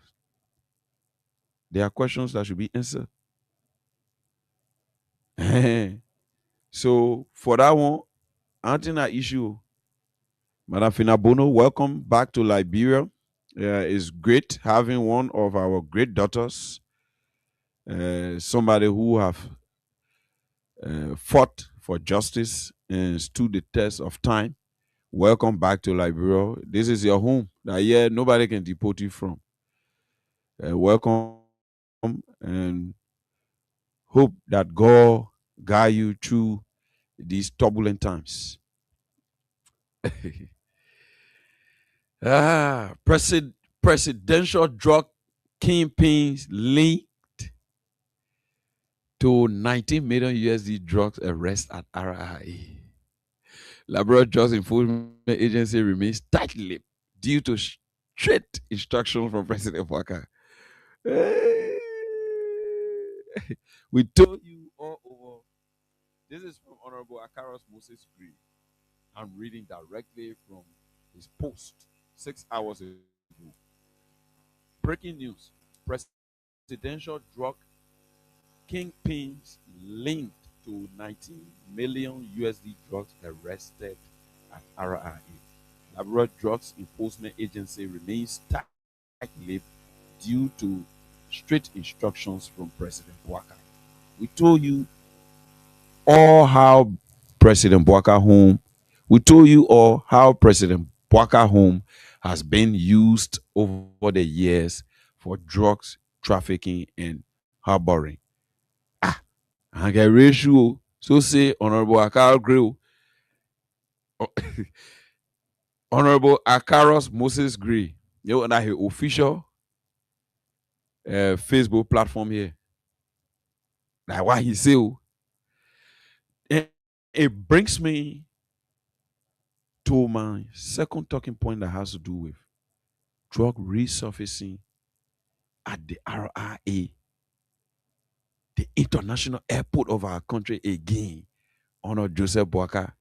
They are questions that should be answered. So for that one, answering that issue, Madam Finabono, welcome back to Liberia. It's great having one of our great daughters, somebody who have fought for justice and stood the test of time. Welcome back to Liberia. This is your home that here nobody can deport you from. Welcome and hope that God guide you through these turbulent times. Presidential drug kingpins linked to 19 million USD drugs arrest at RIA. Labrador Drugs Enforcement Agency remains tight-lipped due to strict instructions from President Walker. We told you all over. This is from Honorable Akaros Moses Green. I'm reading directly from his post 6 hours ago. Breaking news: presidential drug kingpins linked to 19 million USD drugs arrested at RIA. Labrador Drugs Enforcement Agency remains tight-lipped due to strict instructions from President Bouaka. We told you all how President Bouaka home. We told you all how President Bouaka home has been used over the years for drugs trafficking and harboring. And get ratio. So say Honorable Akal Grill, Honorable Akaros Moses Gray. You know that his official Facebook platform here. Like what he say. And it brings me to my second talking point that has to do with drug resurfacing at the RIA, the international airport of our country again. Honor Joseph Bouaka.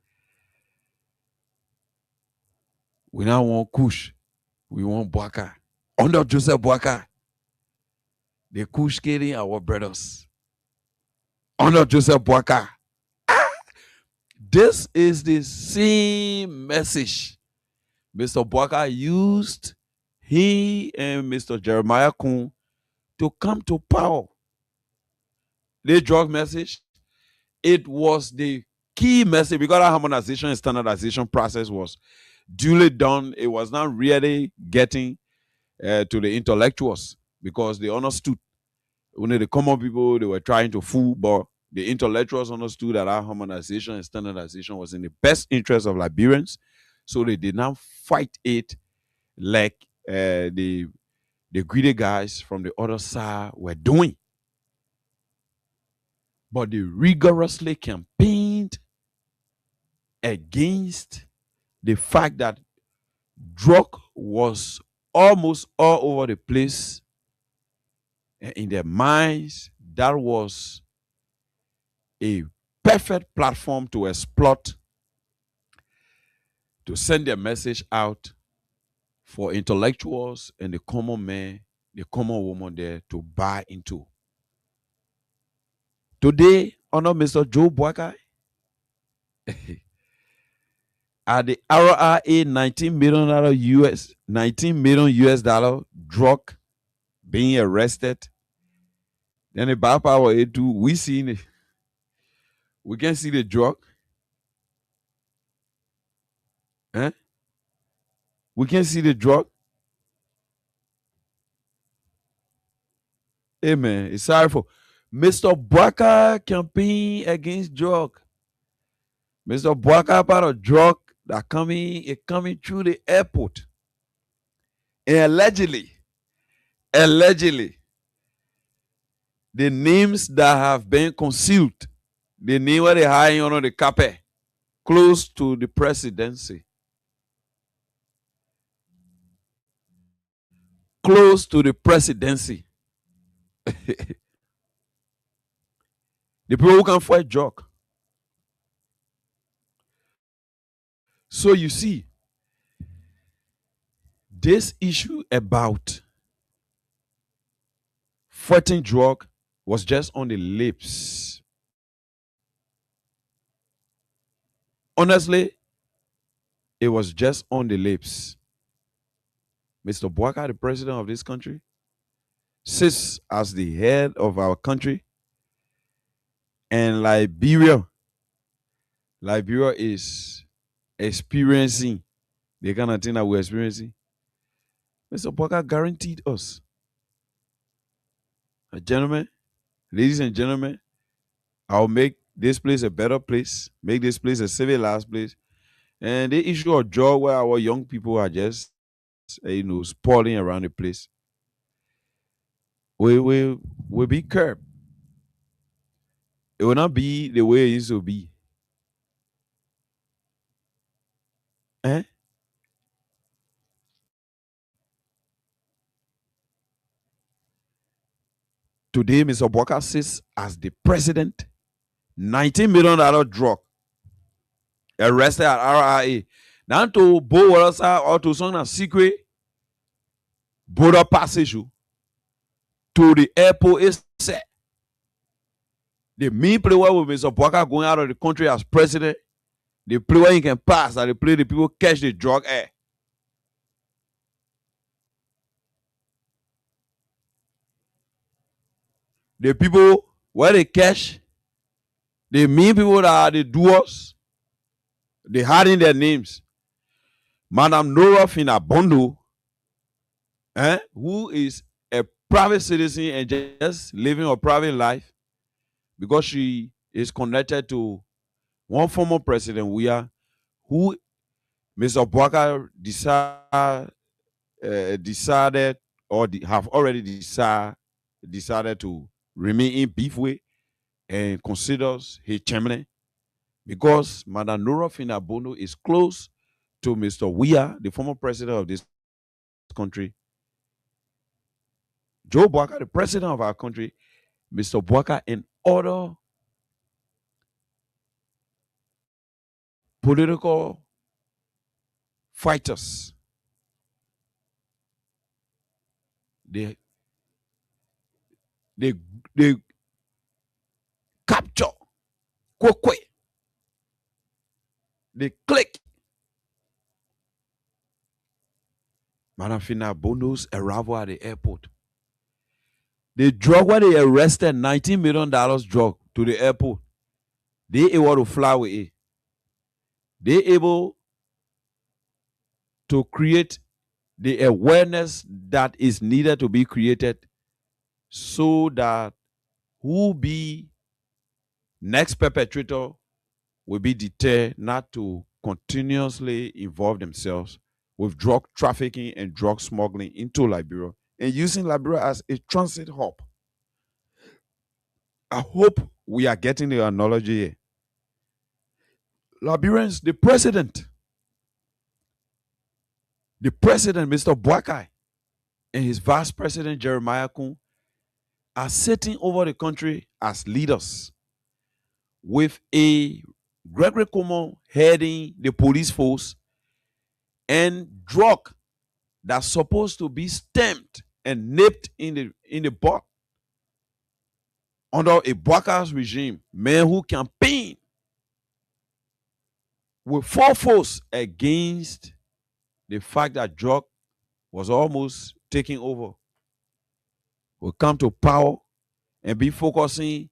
We now want Kush. We want Bouaka. Under Joseph Bouaka, the Kush killing our brothers. Under Joseph Bouaka. This is the same message Mr. Bouaka used he and Mr. Jeremiah Kuhn to come to power. The drug message, it was the key message because our harmonization and standardization process was duly done. It was not really getting to the intellectuals because they understood. Only the common people they were trying to fool, but the intellectuals understood that our harmonization and standardization was in the best interest of Liberians, so they did not fight it like the greedy guys from the other side were doing. But they rigorously campaigned against the fact that drug was almost all over the place. And in their minds, that was a perfect platform to exploit, to send their message out for intellectuals and the common man, the common woman there to buy into. Today, Honor Mr. Joe Bouaka, at the RRA $19 million US dollar drug being arrested. Then the bad power we seen it. We can see the drug. Eh? We can see the drug. Amen. It's sorrowful. Mr. Bwaka campaign against drug. Mr. Bwaka part of drug that coming through the airport. And allegedly, the names that have been concealed, the name where they hide under the carpet, close to the presidency. Close to the presidency. The people who can fight drug. So you see, this issue about fighting drug was just on the lips. Honestly, it was just on the lips. Mr. Bwaka, the president of this country, sits as the head of our country, and Liberia is experiencing the kind of thing that we're experiencing. Mr. Bwaka guaranteed us, gentlemen, ladies and gentlemen, I'll make this place a better place, make this place a civilized place. And the issue of drug where our young people are just, spoiling around the place, will be curbed. It will not be the way it used to be. Eh? Today, Mr. Bwaka sits as the president, $19 million drug, arrested at RIA. Now to Bo Walasa or to some secret border passage to the airport is set. The main play where with Mr. Bwaka going out of the country as president, the play where he can pass and the play the people catch the drug air. The people where they catch, the main people that are the doers, they hiding their names. Madam Nora Finabondo, who is a private citizen and just living a private life because she is connected to one former president, who Mr. Bwaka decided or have already decided to remain in beef with and considers his chairman because Madam Nora Finabondo is close to Mr. Weah, the former president of this country. Joe Bwaka, the president of our country, Mr. Bwaka, and other political fighters, they capture quickly. They click Madam Finabondo's arrival at the airport. The drug where they arrested $19 million drug to the airport, they able to fly with it. They able to create the awareness that is needed to be created so that who be next perpetrator will be deterred not to continuously involve themselves with drug trafficking and drug smuggling into Liberia and using Liberia as a transit hub. I hope we are getting the analogy here. Liberians, the president, Mr. Bwaka, and his vice president, Jeremiah Kun, are sitting over the country as leaders with a Gregory Common heading the police force and drug that's supposed to be stamped and nipped in the butt under a Bwaka's regime, men who campaign with full force against the fact that drug was almost taking over, will come to power and be focusing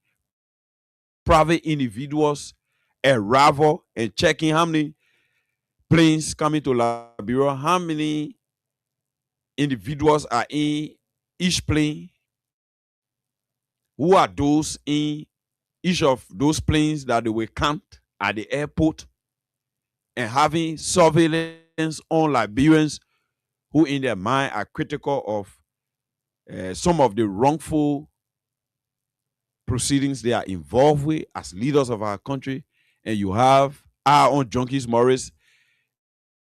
private individuals arrival and checking how many planes coming to Liberia, how many individuals are in each plane, Who are those in each of those planes that they were camped at the airport and having surveillance on Liberians who in their mind are critical of some of the wrongful proceedings they are involved with as leaders of our country. And you have our own Junkies Morris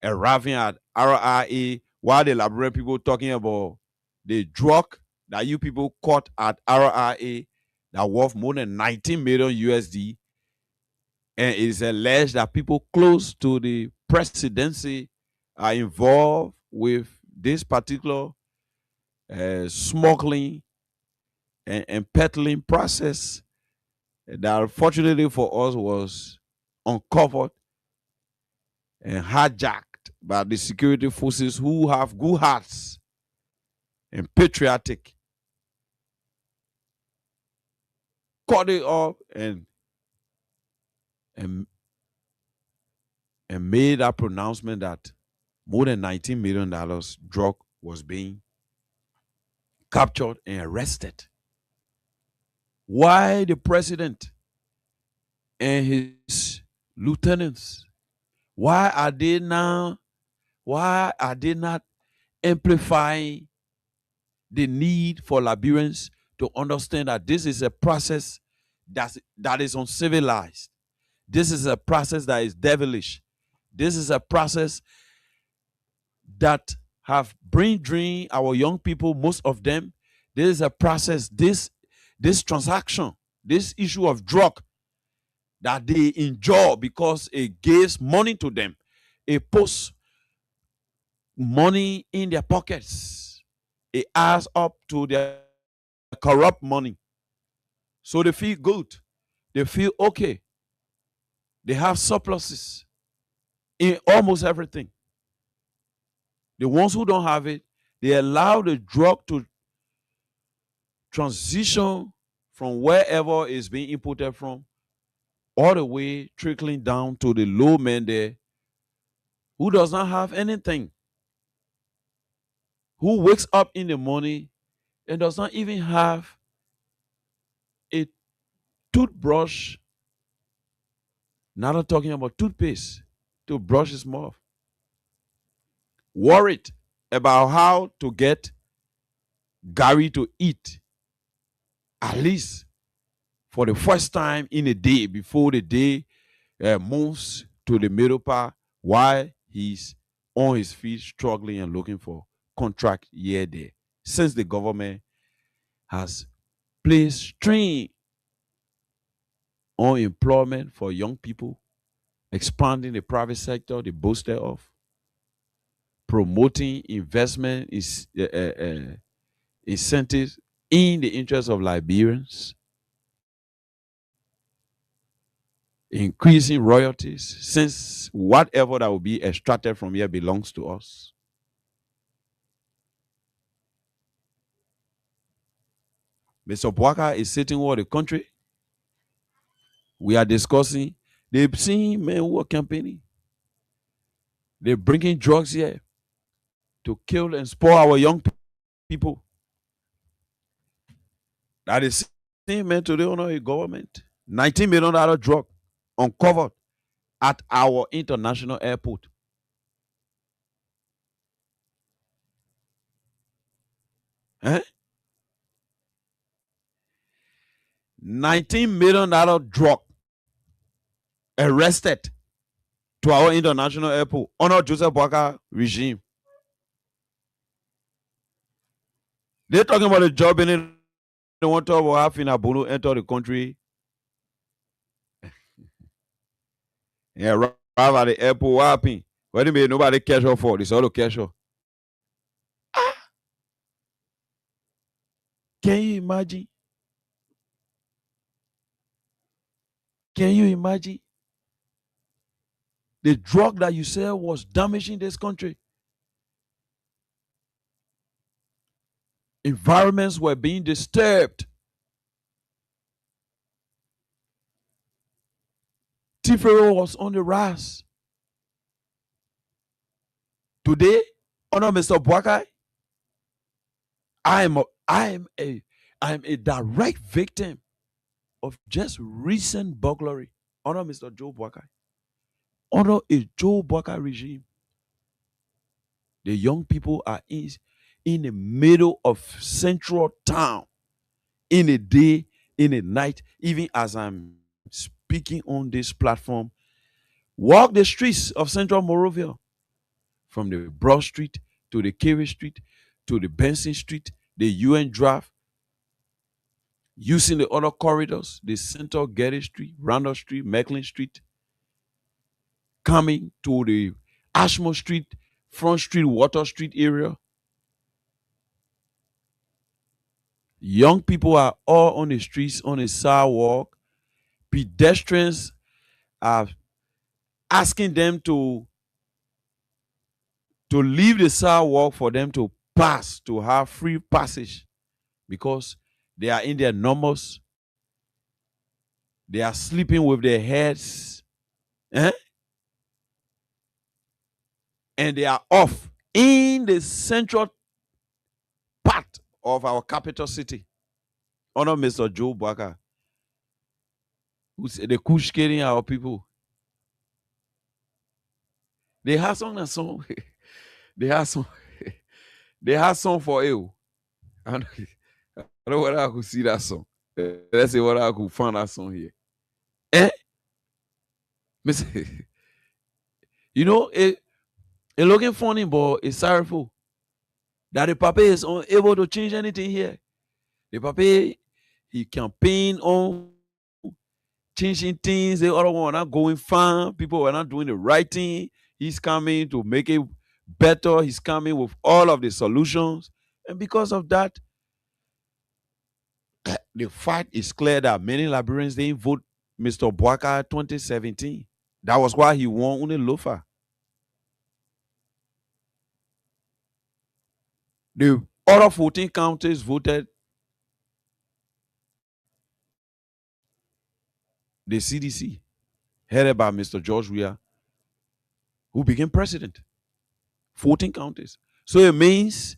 arriving at RIA while the Liberian people talking about the drug that you people caught at RIA that worth more than 19 million USD. And it is alleged that people close to the presidency are involved with this particular smuggling and peddling process that unfortunately for us was uncovered and hijacked by the security forces who have good hearts and patriotic, caught it up and and made that pronouncement that more than $19 million drug was being captured and arrested. Why the president and his lieutenants, why are they not amplifying the need for Liberians to understand that this is a process that is uncivilized? This is a process that is devilish. This is a process that have brain drained our young people, most of them. This is a process, this transaction, this issue of drug that they enjoy because it gives money to them. It puts money in their pockets. It adds up to their corrupt money. So they feel good. They feel okay. They have surpluses in almost everything. The ones who don't have it, they allow the drug to transition from wherever it's being imported from all the way trickling down to the low man there who does not have anything, who wakes up in the morning and does not even have a toothbrush, not talking about toothpaste, to brush his mouth. Worried about how to get Gary to eat, at least for the first time in a day before the day moves to the middle part, while he's on his feet struggling and looking for contract here there. Since the government has placed strain on employment for young people, expanding the private sector, the booster of promoting investment is incentives in the interest of Liberians, increasing royalties, since whatever that will be extracted from here belongs to us. Mr. Bwaka is sitting over the country. We are discussing. They've seen men who are campaigning. They're bringing drugs here to kill and spoil our young people. That is same men today under a government. $19 million drug uncovered at our international airport. Eh? $19 million drug arrested to our international airport under Joseph Boakai regime. They're talking about a job in it. They want to have in Abunu enter the country. Yeah, arrive at the airport. What happened? What do you mean nobody cash her for? This all cash her. Can you imagine? Can you imagine? The drug that you sell was damaging this country. Environments were being disturbed. Tifero was on the rise. Today, under Mr. Boakai, I am I'm a direct victim of just recent burglary under Mr. Joe Boakai. Under a Joe Boakai regime, the young people are in the middle of central town in a day, in a night, even as I'm speaking on this platform. Walk the streets of central Morovia from the Broad Street to the Kerry Street to the Benson Street, the UN Draft, using the other corridors, the Central Getty Street, Randolph Street, Macklin Street, coming to the Ashmore Street, Front Street, Water Street area. Young people are all on the streets, on the sidewalk. Pedestrians are asking them to leave the sidewalk for them to pass, to have free passage, because they are in their numbers. They are sleeping with their heads, eh? And they are off in the central part of our capital city. Honor Mr. Joe Baka, who's the kushkering our people. They have song. They have some. They have song for you. I don't know whether I could see that song. Let's see whether I could find that song here. Eh? You know, it looking funny, but it's sorrowful that the papa is unable to change anything here. The papa, he campaign on changing things. The other one are not going fine. People are not doing the right thing. He's coming to make it better. He's coming with all of the solutions. And because of that, the fact is clear that many Liberians didn't vote Mr. Boaka 2017. That was why he won Unilofa. The other 14 counties voted the CDC, headed by Mr. George Weah, who became president. 14 counties. So it means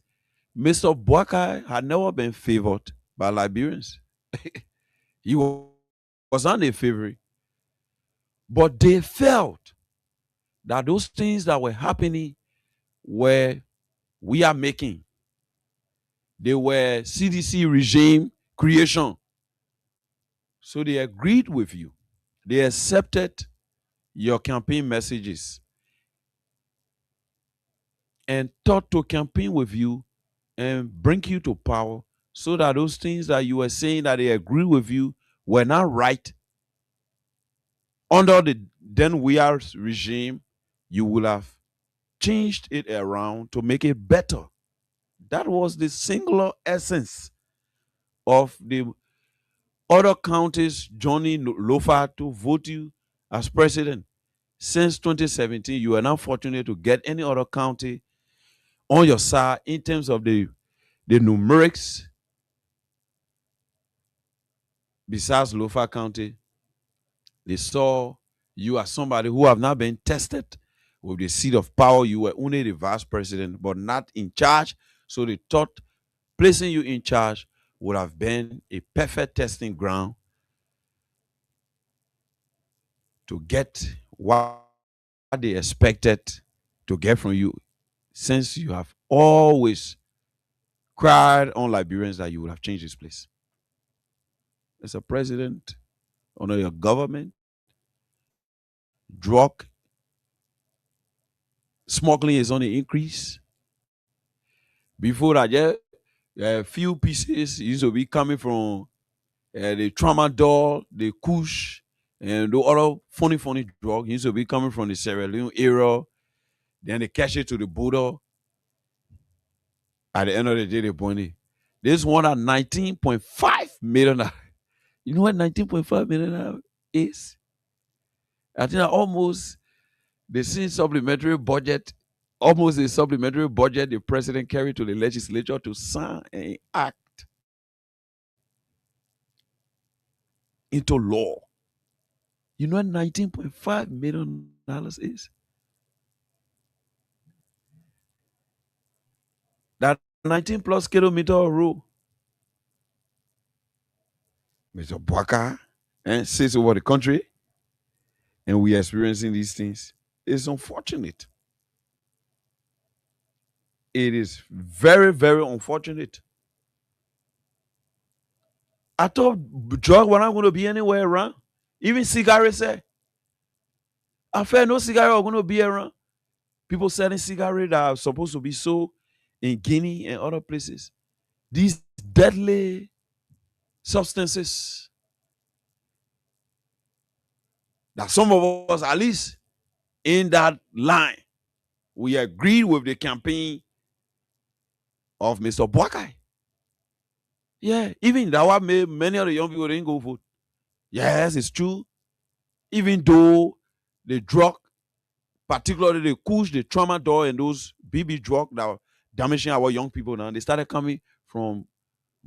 Mr. Boakai had never been favored by Liberians. He was not a favorite. But they felt that those things that were happening were we are making. They were CDC regime creation. So they agreed with you. They accepted your campaign messages and thought to campaign with you and bring you to power, so that those things that you were saying that they agree with you were not right under the then Weah regime, you will have changed it around to make it better. That was the singular essence of the other counties joining Lofa to vote you as president. Since 2017, you are not fortunate to get any other county on your side in terms of the numerics besides Lofa County. They saw you as somebody who have not been tested with the seat of power. You were only the vice president, but not in charge. So they thought placing you in charge would have been a perfect testing ground to get what they expected to get from you, since you have always cried on Liberians that you would have changed this place. As a president, under your government, drug smuggling is on the increase. Before that, yeah, a few pieces used to be coming from the tramadol, the kush, and the other funny drug used to be coming from the Sierra Leone area. Then they catch it to the border. At the end of the day, they point it. This one at 19.5 million. You know what 19.5 million is? I think almost the same supplementary budget, almost a supplementary budget the president carried to the legislature to sign an act into law. You know what $19.5 million is? That 19 plus kilometer road Mr. Bwaka and sits over the country, and we are experiencing these things. It's unfortunate. It is very, very unfortunate. I thought drug were not going to be anywhere around. Even cigarettes, I felt no cigarette were going to be around. People selling cigarettes that are supposed to be sold in Guinea and other places. These deadly substances that some of us, at least in that line, we agreed with the campaign of Mr. Bwakai. Yeah, even that what made many of the young people didn't go vote. Yes, it's true. Even though the drug, particularly the kush, the tramadol, and those BB drug that were damaging our young people now, they started coming from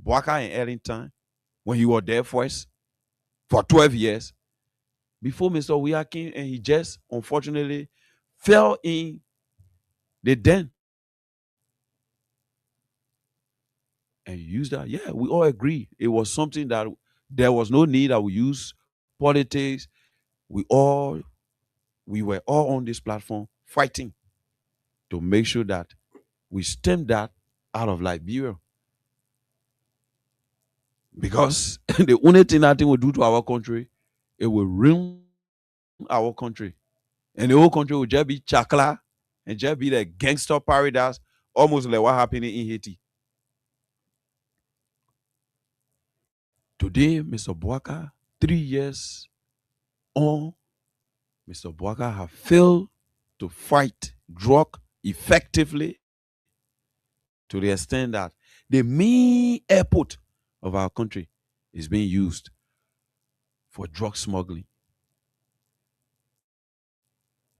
Bwaka and Ellington when he was there first for 12 years before Mr. Weah came, and he just unfortunately fell in the den and used that. Yeah, we all agree it was something that there was no need that we use politics. We were all on this platform fighting to make sure that we stem that out of Liberia. Because the only thing that thing will do to our country, it will ruin our country. And the whole country will just be chakla and just be the gangster paradise, almost like what happened in Haiti. Today, Mr. Bwaka, 3 years on, Mr. Bwaka have failed to fight drug effectively to the extent that the main airport of our country is being used for drug smuggling.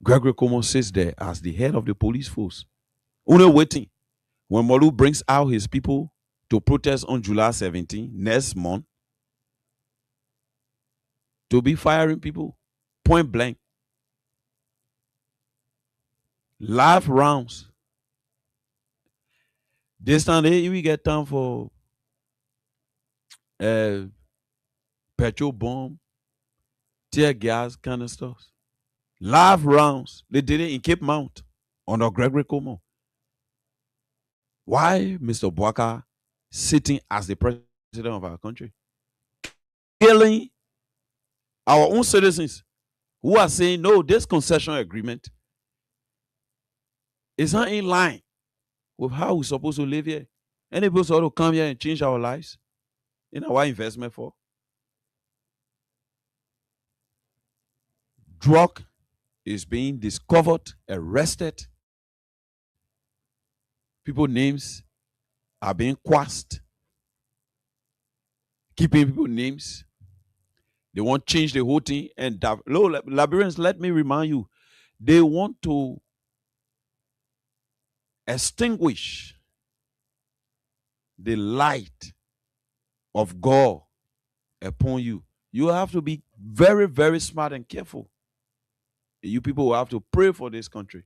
Gregory Como sits there as the head of the police force, only waiting when Molu brings out his people to protest on July 17 next month to be firing people point blank. Live rounds. This time we get time for uh, petrol bomb, tear gas kind of stuff. Live rounds. They did it in Cape Mount under Gregory Como. Why Mr. Bwaka sitting as the president of our country? Killing our own citizens who are saying, no, this concession agreement is not in line with how we're supposed to live here. Any people supposed to come here and change our lives in our investment for? Drug is being discovered, arrested. People's names are being quashed. Keeping people's names. They want to change the whole thing. And Liberians, let me remind you, they want to extinguish the light of God upon you. You have to be very, very smart and careful. You people will have to pray for this country.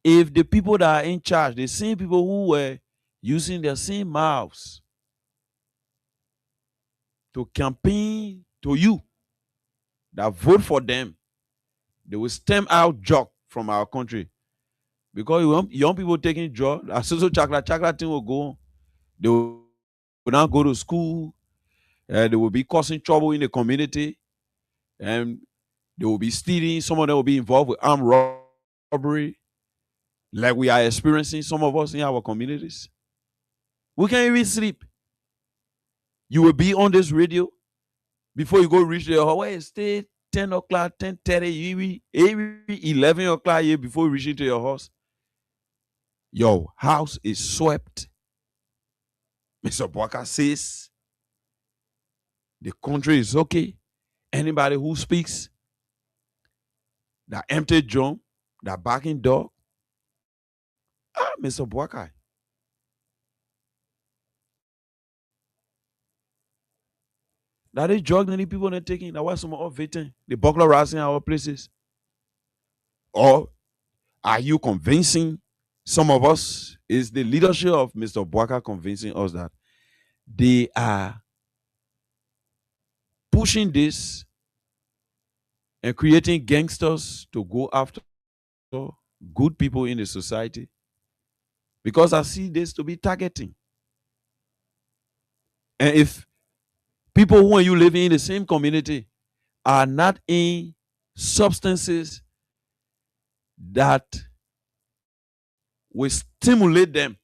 If the people that are in charge, the same people who were using their same mouths to campaign to you, that vote for them, they will stem out drug from our country. Because young people taking drug, as so chocolate thing will go on. They will not go to school. They will be causing trouble in the community. And they will be stealing. Some of them will be involved with armed robbery, like we are experiencing, some of us in our communities. We can't even sleep. You will be on this radio before you go reach the house. Stay 10 o'clock, 10:30, every 11 o'clock here before reaching to your house. Your house is swept. Mr. Bwaka says the country is okay. Anybody who speaks, that empty drum, that barking dog, Mr. Bwaka. That is drug many people not taking. That was some of victim. The buckler rising our places. Or are you convincing some of us? Is the leadership of Mr. Bwaka convincing us that they are pushing this and creating gangsters to go after good people in the society, because I see this to be targeting. And if people who are you living in the same community are not in substances that will stimulate them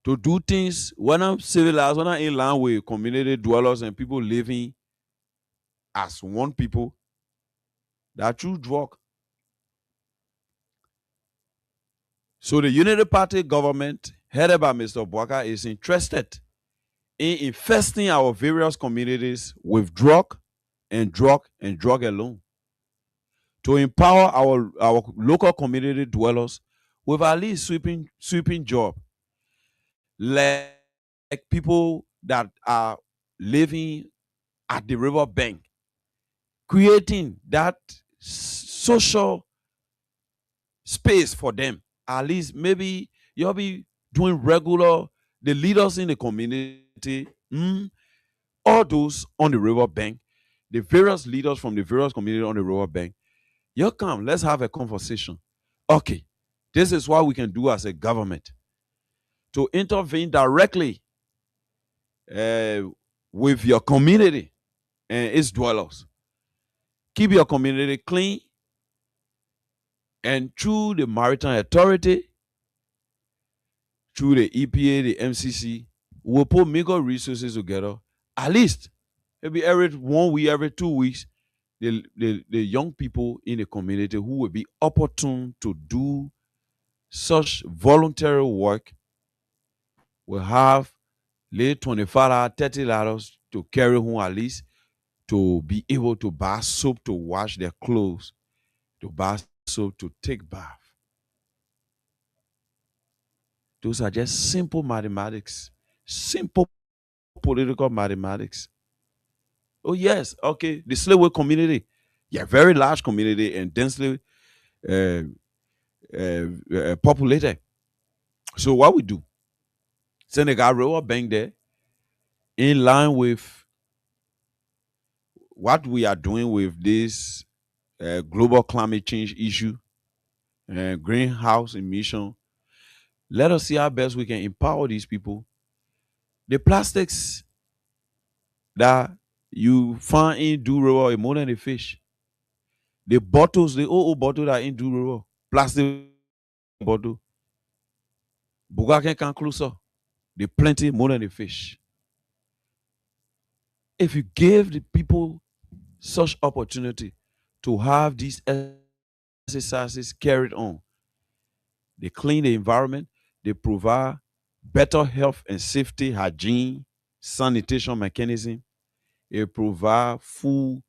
to do things, when I'm civilized, when I'm in line with community dwellers and people living as one people, that true drug. So the Unity Party government, headed by Mr. Bwaka, is interested in infesting our various communities with drug and drug and drug alone, to empower our local community dwellers with at least sweeping job, like people that are living at the river bank, creating that social space for them. At least maybe you'll be doing regular, the leaders in the community, all those on the river bank, the various leaders from the various community on the river bank, you come, let's have a conversation. Okay, this is what we can do as a government to intervene directly uh, with your community and its dwellers. Keep your community clean, and through the Maritime Authority, through the EPA, the MCC, we'll put mega resources together. At least maybe every 1 week, every 2 weeks, the young people in the community who will be opportune to do such voluntary work will have late 25 hours, $30 to carry home, at least to be able to buy soap to wash their clothes, to buy soap to take bath. Those are just simple mathematics, simple political mathematics. Oh yes, okay. The slave community, yeah, very large community and densely uh, populated. So what we do? Senegal River Bank there, in line with what we are doing with this global climate change issue, greenhouse emission. Let us see how best we can empower these people. The plastics that you find in Do River is more than the fish. The bottles, the old bottle that in Do River, plastic bottle, Bugaken can closer. They plenty more than the fish. If you give the people such opportunity to have these exercises carried on, they clean the environment, they provide better health and safety, hygiene, sanitation mechanism, they provide food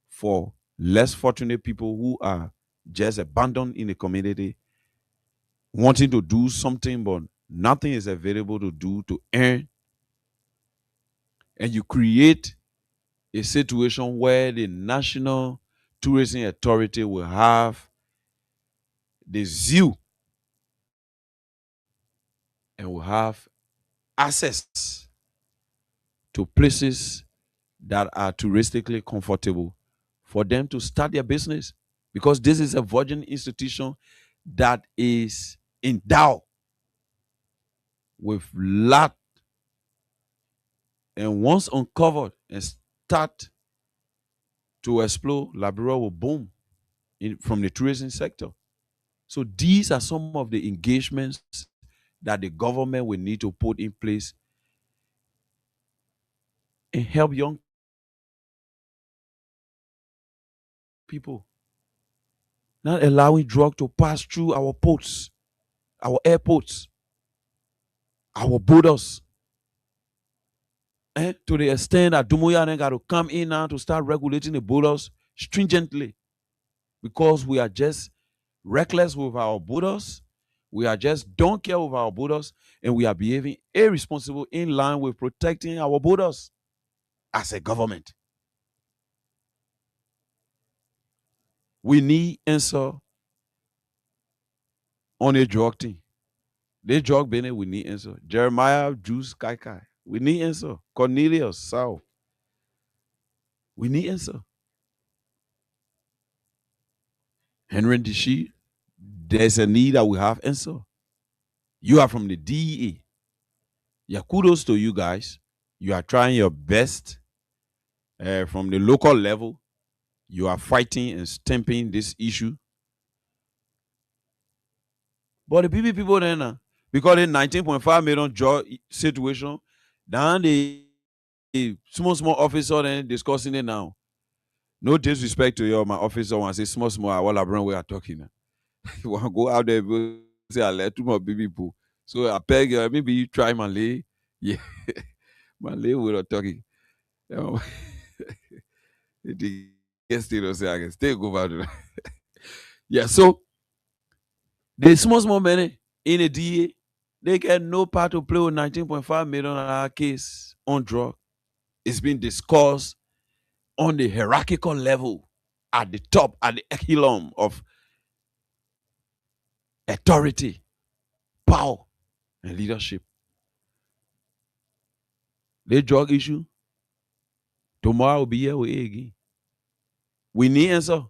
for less fortunate people who are just abandoned in the community, wanting to do something, but nothing is available to do to earn. And you create a situation where the National Tourism Authority will have the zeal and will have access to places that are touristically comfortable for them to start their business, because this is a virgin institution that is endowed with lot, and once uncovered and start to explode, Liberia will boom from the tourism sector. So these are some of the engagements that the government will need to put in place and help young people. Not allowing drug to pass through our ports, our airports, our borders. To the extent that Dumuya then got to come in now to start regulating the borders stringently, because we are just reckless with our borders. We are just don't care with our borders, and we are behaving irresponsible in line with protecting our borders as a government. We need answer on a drug thing. The drug business, we need answer. Jeremiah Juice Kai Kai. We need answer. Cornelius, South. We need answer. Henry Dishi, there's a need that we have answer. You are from the DEA. Yeah, kudos to you guys. You are trying your best from the local level. You are fighting and stamping this issue. But the people then, because the 19.5 million job situation, then the small officer then discussing it now. No disrespect to you, my officer. When I say small, I will bring we are talking. You want to go out there, say I let too much people. So I beg you, maybe you try Malay. Yeah, Malay we are talking. Um, the guest say I can stay go back to that. Yeah, so the small money in the DA, they get no part to play with 19.5 million case on drug. It's been discussed on the hierarchical level at the top, at the echelon of authority, power, and leadership. The drug issue, tomorrow will be here with it again. We need answer.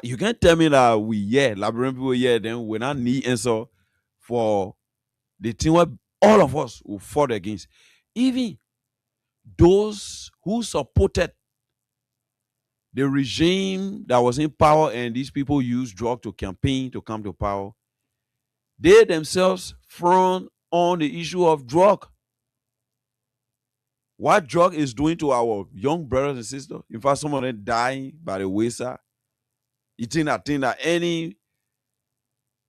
You can't tell me that we labyrinth people then we not need answer for the thing where all of us will fought against. Even those who supported the regime that was in power and these people used drug to campaign to come to power, they themselves frown on the issue of drug. What drug is doing to our young brothers and sisters? In fact, some of them dying by the wayside. You think that any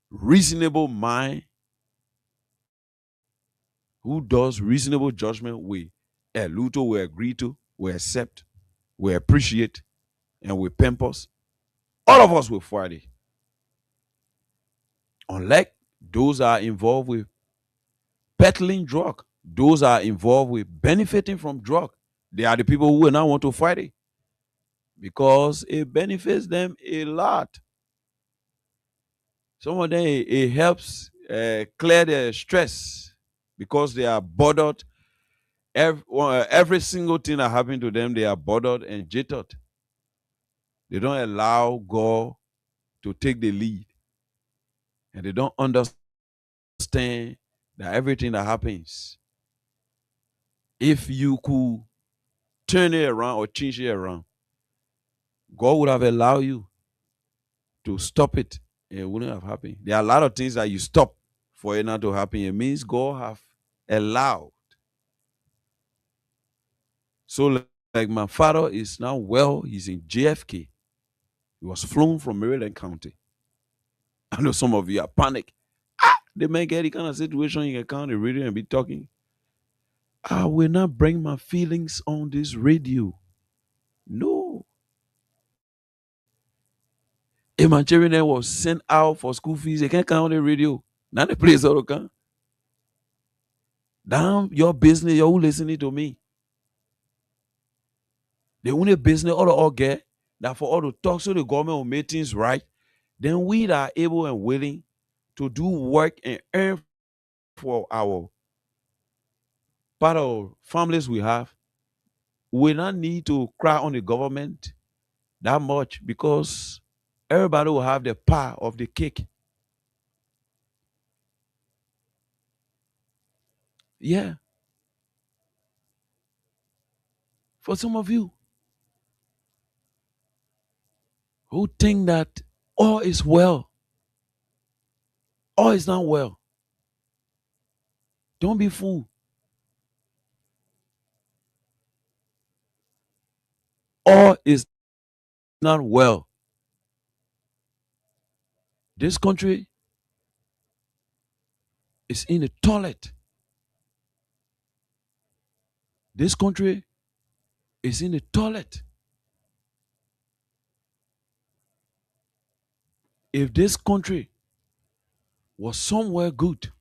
reasonable mind who does reasonable judgment we allude to, we agree to, we accept, we appreciate, and we pampers. All of us will fight it. Unlike those are involved with peddling drug, those are involved with benefiting from drug. They are the people who will not want to fight it because it benefits them a lot. Some of them it helps clear their stress because they are bothered. Every single thing that happened to them, they are bothered and jittered. They don't allow God to take the lead, and they don't understand that everything that happens, if you could turn it around or change it around, God would have allowed you to stop it, and it wouldn't have happened. There are a lot of things that you stop for it not to happen. It means God have allowed. So, like my father is now well, he's in JFK. He was flown from Maryland County. I know some of you are panic. They may get the kind of situation you can come on the radio and be talking. I will not bring my feelings on this radio. No. If my children was sent out for school fees, they can't come on the radio. Not the place all can. Damn your business, you're who listening to me. The only business all get that for all to talk so the government will make things right, then we that are able and willing to do work and earn for our part of families we have, we not need to cry on the government that much because everybody will have the part of the cake. Yeah. For some of you who think that all is well, all is not well, don't be fooled. All is not well. This country is in the toilet. This country is in the toilet. If this country was somewhere good,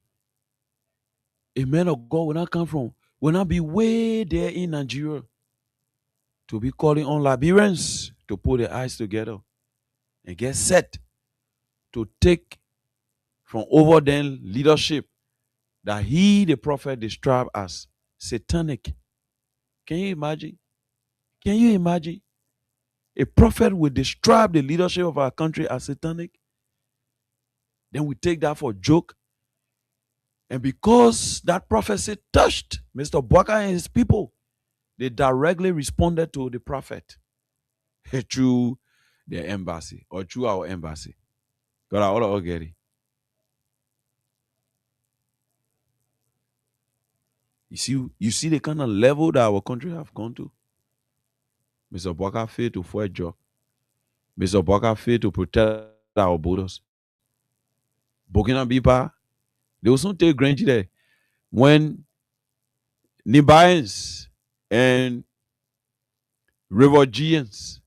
a man of God will not come from, will not be way there in Nigeria to be calling on Liberians to put their eyes together and get set to take from over them leadership that he, the prophet, described as satanic. Can you imagine? Can you imagine? A prophet will describe the leadership of our country as satanic. Then we take that for a joke. And because that prophecy touched Mr. Bwaka and his people, they directly responded to the prophet through their embassy or through our embassy. God, I ought to get it. You see the kind of level that our country have gone to. Mr. Bwaka failed to fight job. Mr. Bwaka failed to protect our borders. Burkina Bipa, they will soon take Grange there. When Nibayans and Rivergians,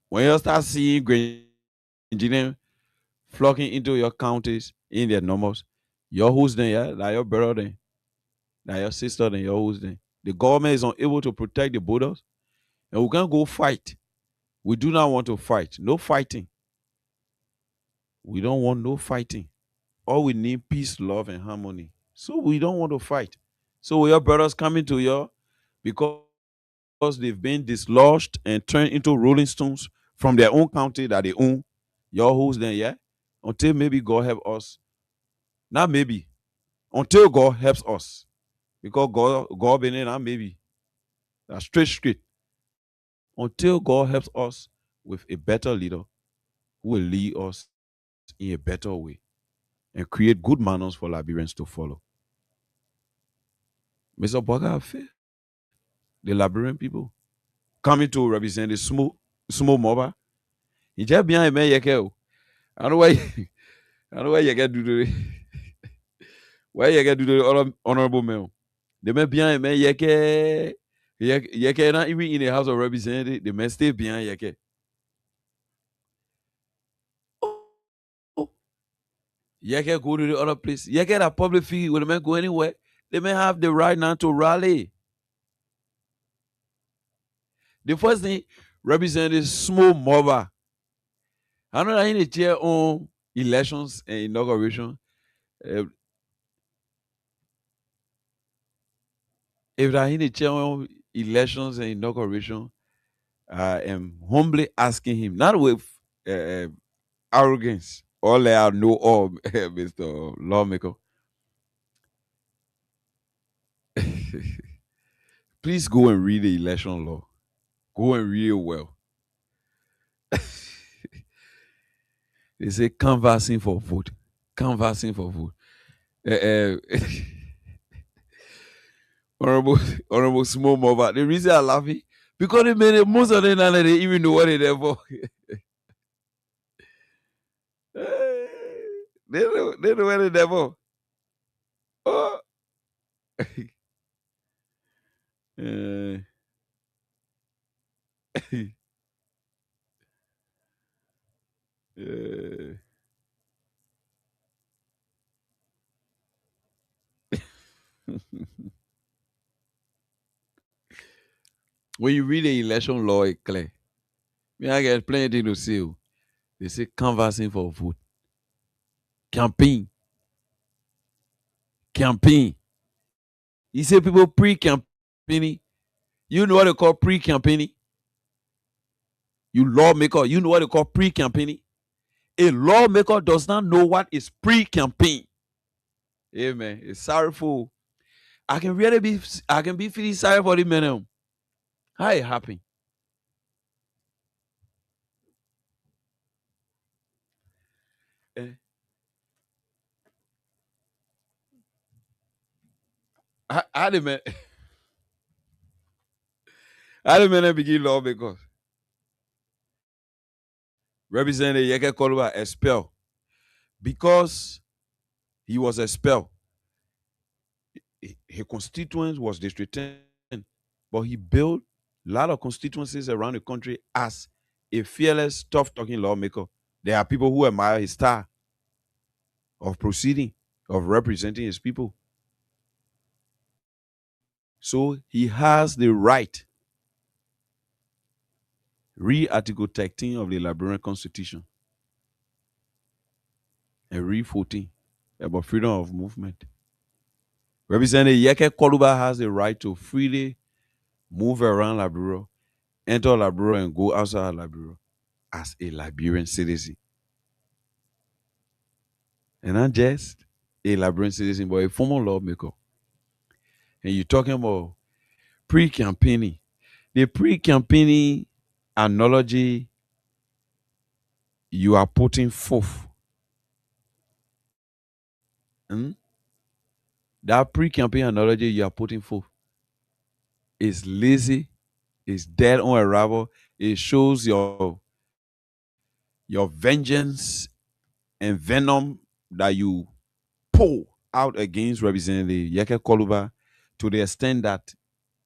when you start seeing Grange flocking into your counties in their numbers, your who's then, yeah, like your brother then, like your sister then, your who's then. The government is unable to protect the borders, and we can't go fight. We do not want to fight. No fighting. We don't want no fighting. All we need peace, love, and harmony. So we don't want to fight. So your brothers coming to you because they've been dislodged and turned into rolling stones from their own county that they own. Your who's then, yeah? Until maybe God help us. Not maybe. Until God helps us. Because God been in and maybe. That's straight. Until God helps us with a better leader who will lead us in a better way and create good manners for Liberians to follow. Mr. Bwaka failed the Liberian people coming to represent the small mobile. He just behind me yeke. I know why I know why you get do the why you get do the honorable man. They may behind me yeke not even in the House of Representatives. They may stay behind yeke. Oh, yeke go to the other place. Yeke that public figure will may go anywhere. They may have the right now to rally. The first thing represent is small mobile. I know that in the chair on elections and inauguration. Uh, if I in the chair on elections and inauguration, I am humbly asking him, not with uh, arrogance, all I know all, Mr. Lawmaker. Please go and read the election law. Go and read it well. They say canvassing for vote. Canvassing for vote. Honorable, Honorable Small Mova. The reason I laugh it, because they made it, most of them now they even know what they're there for. They know what they're there for. Oh. Uh, uh, when you read the election law, it's clear. Me, I get plenty to say. They say canvassing for vote. Campaign. Campaign. You say people pre-campaigning. You know what they call pre-campaigning? You lawmaker, you know what they call pre-campaigning? A lawmaker does not know what is pre-campaign. Amen. It's sorrowful. I can be feeling sorry for the man. How it happen? Eh, how the man how the man begin lawmakers? Representative Yeke Koluba expelled because he was expelled. His constituents was District 10, but he built a lot of constituencies around the country as a fearless, tough-talking lawmaker. There are people who admire his style of proceeding, of representing his people. So he has the right, read Article 13 of the Liberian Constitution and read 14 about freedom of movement. Representative Yeke Koluba has the right to freely move around Liberia, enter Liberia, and go outside Liberia as a Liberian citizen. And not just a Liberian citizen, but a former lawmaker. And you're talking about pre-campaigning. The pre-campaigning analogy you are putting forth, hmm? That pre-campaign analogy you are putting forth is lazy, is dead on arrival. It shows your vengeance and venom that you pour out against Representative Yeke Koluba to the extent that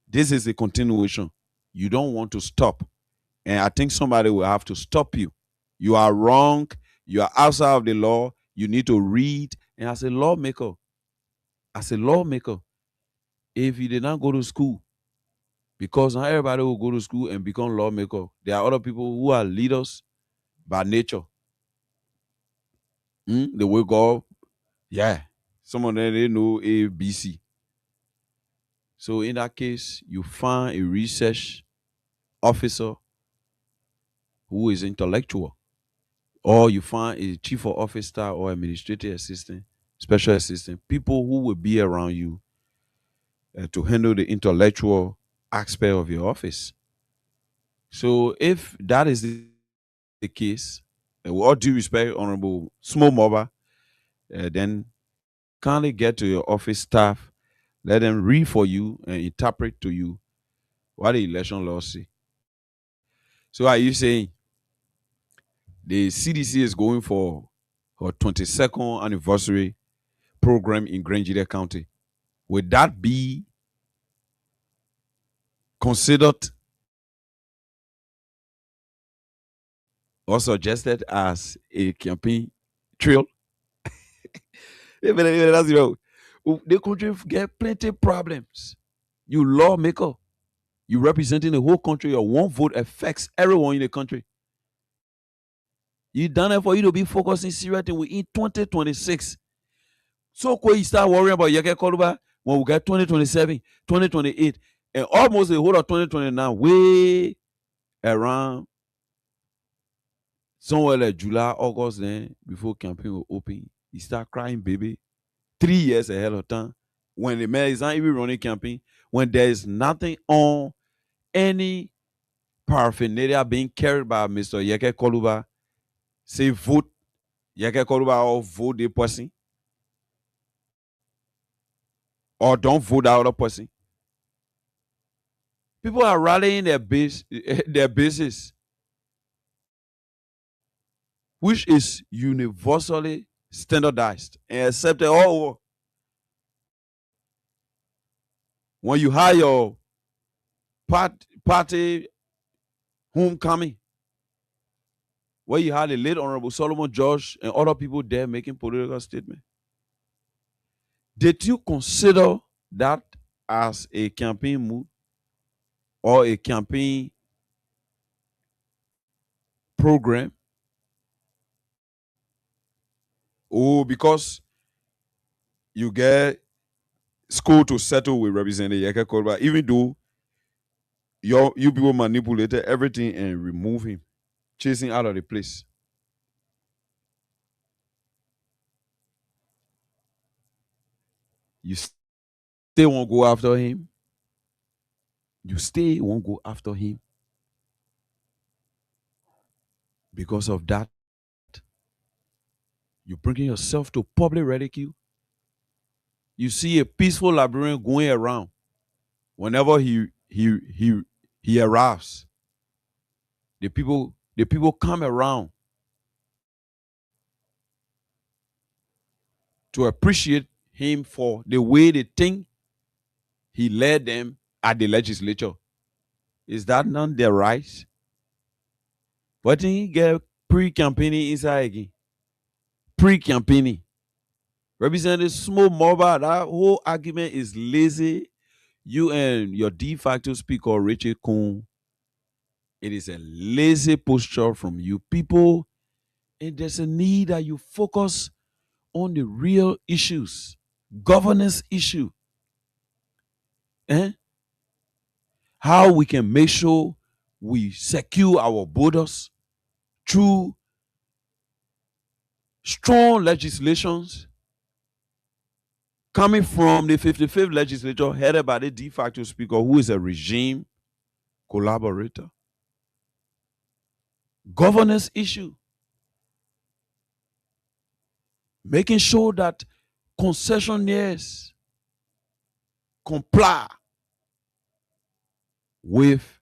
this is a continuation. You don't want to stop. And I think somebody will have to stop you. You are wrong. You are outside of the law. You need to read. And as a lawmaker, if you did not go to school, because not everybody will go to school and become lawmaker. There are other people who are leaders by nature. They will go, yeah. Some of them they know A, B, C. So in that case, you find a research officer who is intellectual, or you find a chief of office staff or administrative assistant, special assistant, people who will be around you to handle the intellectual aspect of your office. So if that is the case, and with all due respect, Honorable Small Mobile, then kindly get to your office staff, let them read for you and interpret to you what the election law say. So are you saying the CDC is going for her 22nd anniversary program in Grangeda County? Would that be considered or suggested as a campaign trail? That's wrong. The country get plenty problems. You lawmaker, you representing the whole country. Your one vote affects everyone in the country. You done it for you to be focusing seriously within 2026. So when you start worrying about Yeke Koluba when we get 2027, 2028, and almost the whole of 2029, way around somewhere like July, August, then before campaign will open, you start crying, baby. 3 years ahead of time. When the man is not even running campaign, when there is nothing on any paraphernalia being carried by Mr. Yeke Koluba, say vote Yeke Koluba or vote the person, or don't vote that other person. People are rallying their bases, which is universally standardized and accepted all over. When you have your party homecoming, where you had the late Honorable Solomon George and other people there making political statements, did you consider that as a campaign move or a campaign program? Oh, because you get school to settle with Representative Yeke Koluba, even though you people manipulated everything and remove him, chasing out of the place. You still won't go after him. You still won't go after him. Because of that, you're bringing yourself to public ridicule. You see a peaceful Liberian going around. Whenever he arrives, the people come around to appreciate him for the way they think he led them at the legislature. Is that not their right? But then he get pre-campaigning inside again. Pre-campaigning. Representative Small Mobile, that whole argument is lazy. You and your de facto speaker, Richard Kuhn, it is a lazy posture from you people. And there's a need that you focus on the real issues, governance issue. Eh? How we can make sure we secure our borders through strong legislations coming from the 55th legislature headed by the de facto speaker, who is a regime collaborator. Governance issue. Making sure that concessionaires comply with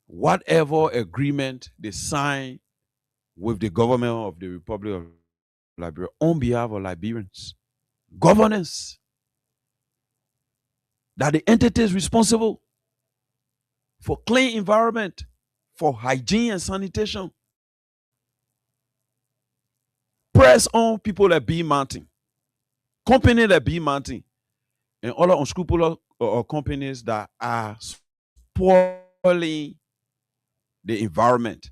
whatever agreement they sign with the government of the Republic of Liberia on behalf of Liberians. Governance. That the entities responsible for clean environment, for hygiene and sanitation, press on people like B Mountain, company like B Mountain, and other unscrupulous companies that are spoiling the environment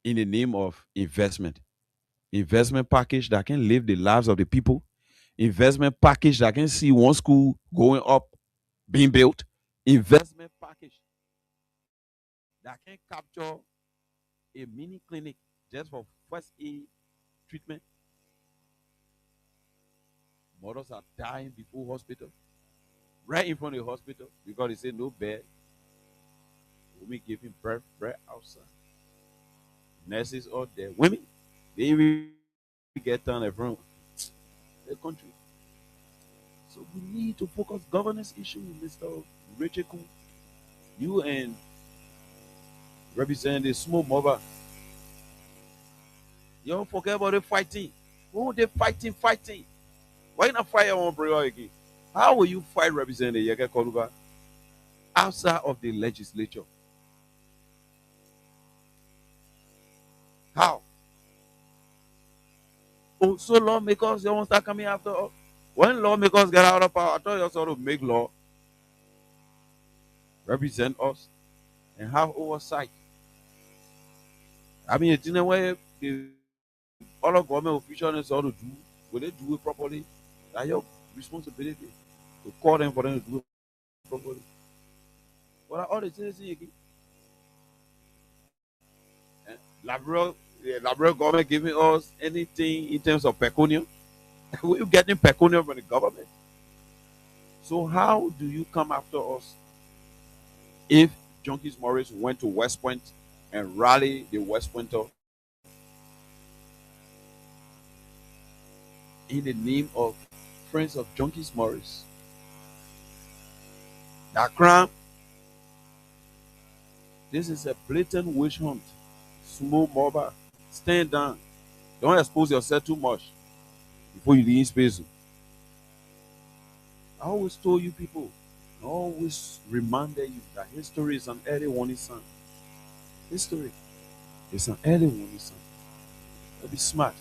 in the name of investment. Investment package that can live the lives of the people. Investment package that can see one school going up, being built. Investment package that can capture a mini clinic just for first aid treatment. Mothers are dying before hospital, right in front of the hospital, because they say no bed. Women giving birth right outside. Nurses all there. Women, they even get down in front of the country. So we need to focus governance issue, Mr. Richard Kuhn. You and represent the small mother. You don't forget about the fighting. Who they fighting? Why not fight on prayer again? How will you fight representative Yeke Koluba outside of the legislature? How? Oh, so lawmakers, they won't start coming after us. When lawmakers get out of power, I thought you also to make law, represent us, and have oversight. I mean, it's in a way, all of government officials ought to do, will they do it properly? That's your responsibility to call them for them to do it properly. What are all the things again? Liberal government giving us anything in terms of pecunium? We're getting pecunium from the government. So how do you come after us if Junkies Morris went to West Point and rally the West Pointer in the name of Friends of Junkies Morris? That crime, this is a blatant witch hunt. Small mobile. Stand down. Don't expose yourself too much before you leave space. I always told you people, I always reminded you that history is an early warning sign. History is an early warning sign. Be smart.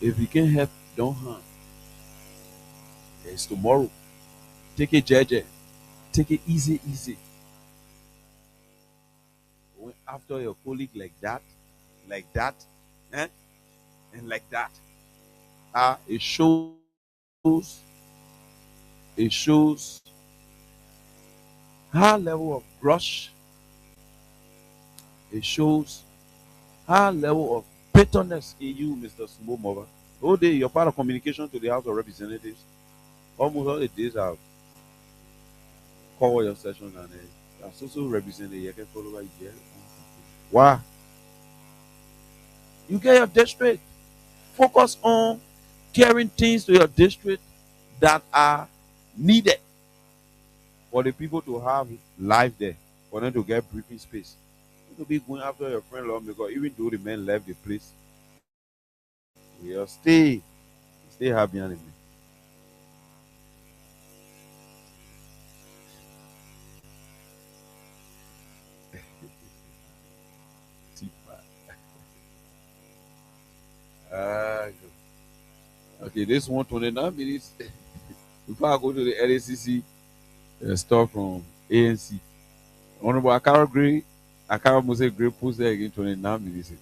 If you can help, don't harm. There's tomorrow. Take it, JJ. Take it easy. Going after your colleague like that, eh? And like that. It shows high level of grudge. It shows high level of bitterness in you, Mr. Smomova. All day you're part of communication to the House of Representatives. Almost all the days I've covered your session and I've also represented Yeke Koluba here. Why? You get your district. Focus on carrying things to your district that are needed for the people to have life there, for them to get breathing space. You to be going after your friend long because even though the men left the place, we'll stay happy and okay, this 129 minutes. Before I go to the LACC stuff from ANC, Honorable Akara Gray, Akara Mose Gray posted again 29 minutes ago.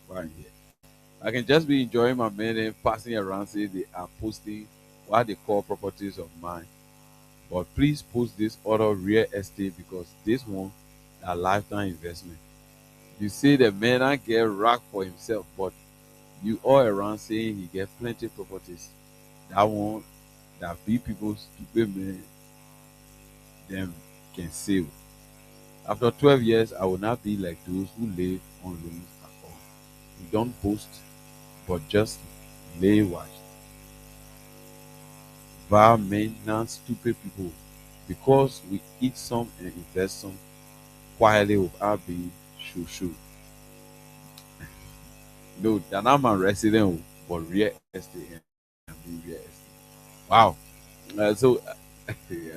Why here? I can just be enjoying my men and passing around, say they are posting what they call properties of mine. But please post this other real estate because this one a lifetime investment. You say the man I get rack for himself, but you all around saying he get plenty properties. That one that big people stupid men them can save. After 12 years, I will not be like those who live on loans at all. We don't boast, but just lay watch. Vile men, non stupid people, because we eat some and invest some quietly without being shoo. No, they're not my resident, but real estate and be real estate. Wow. Yeah,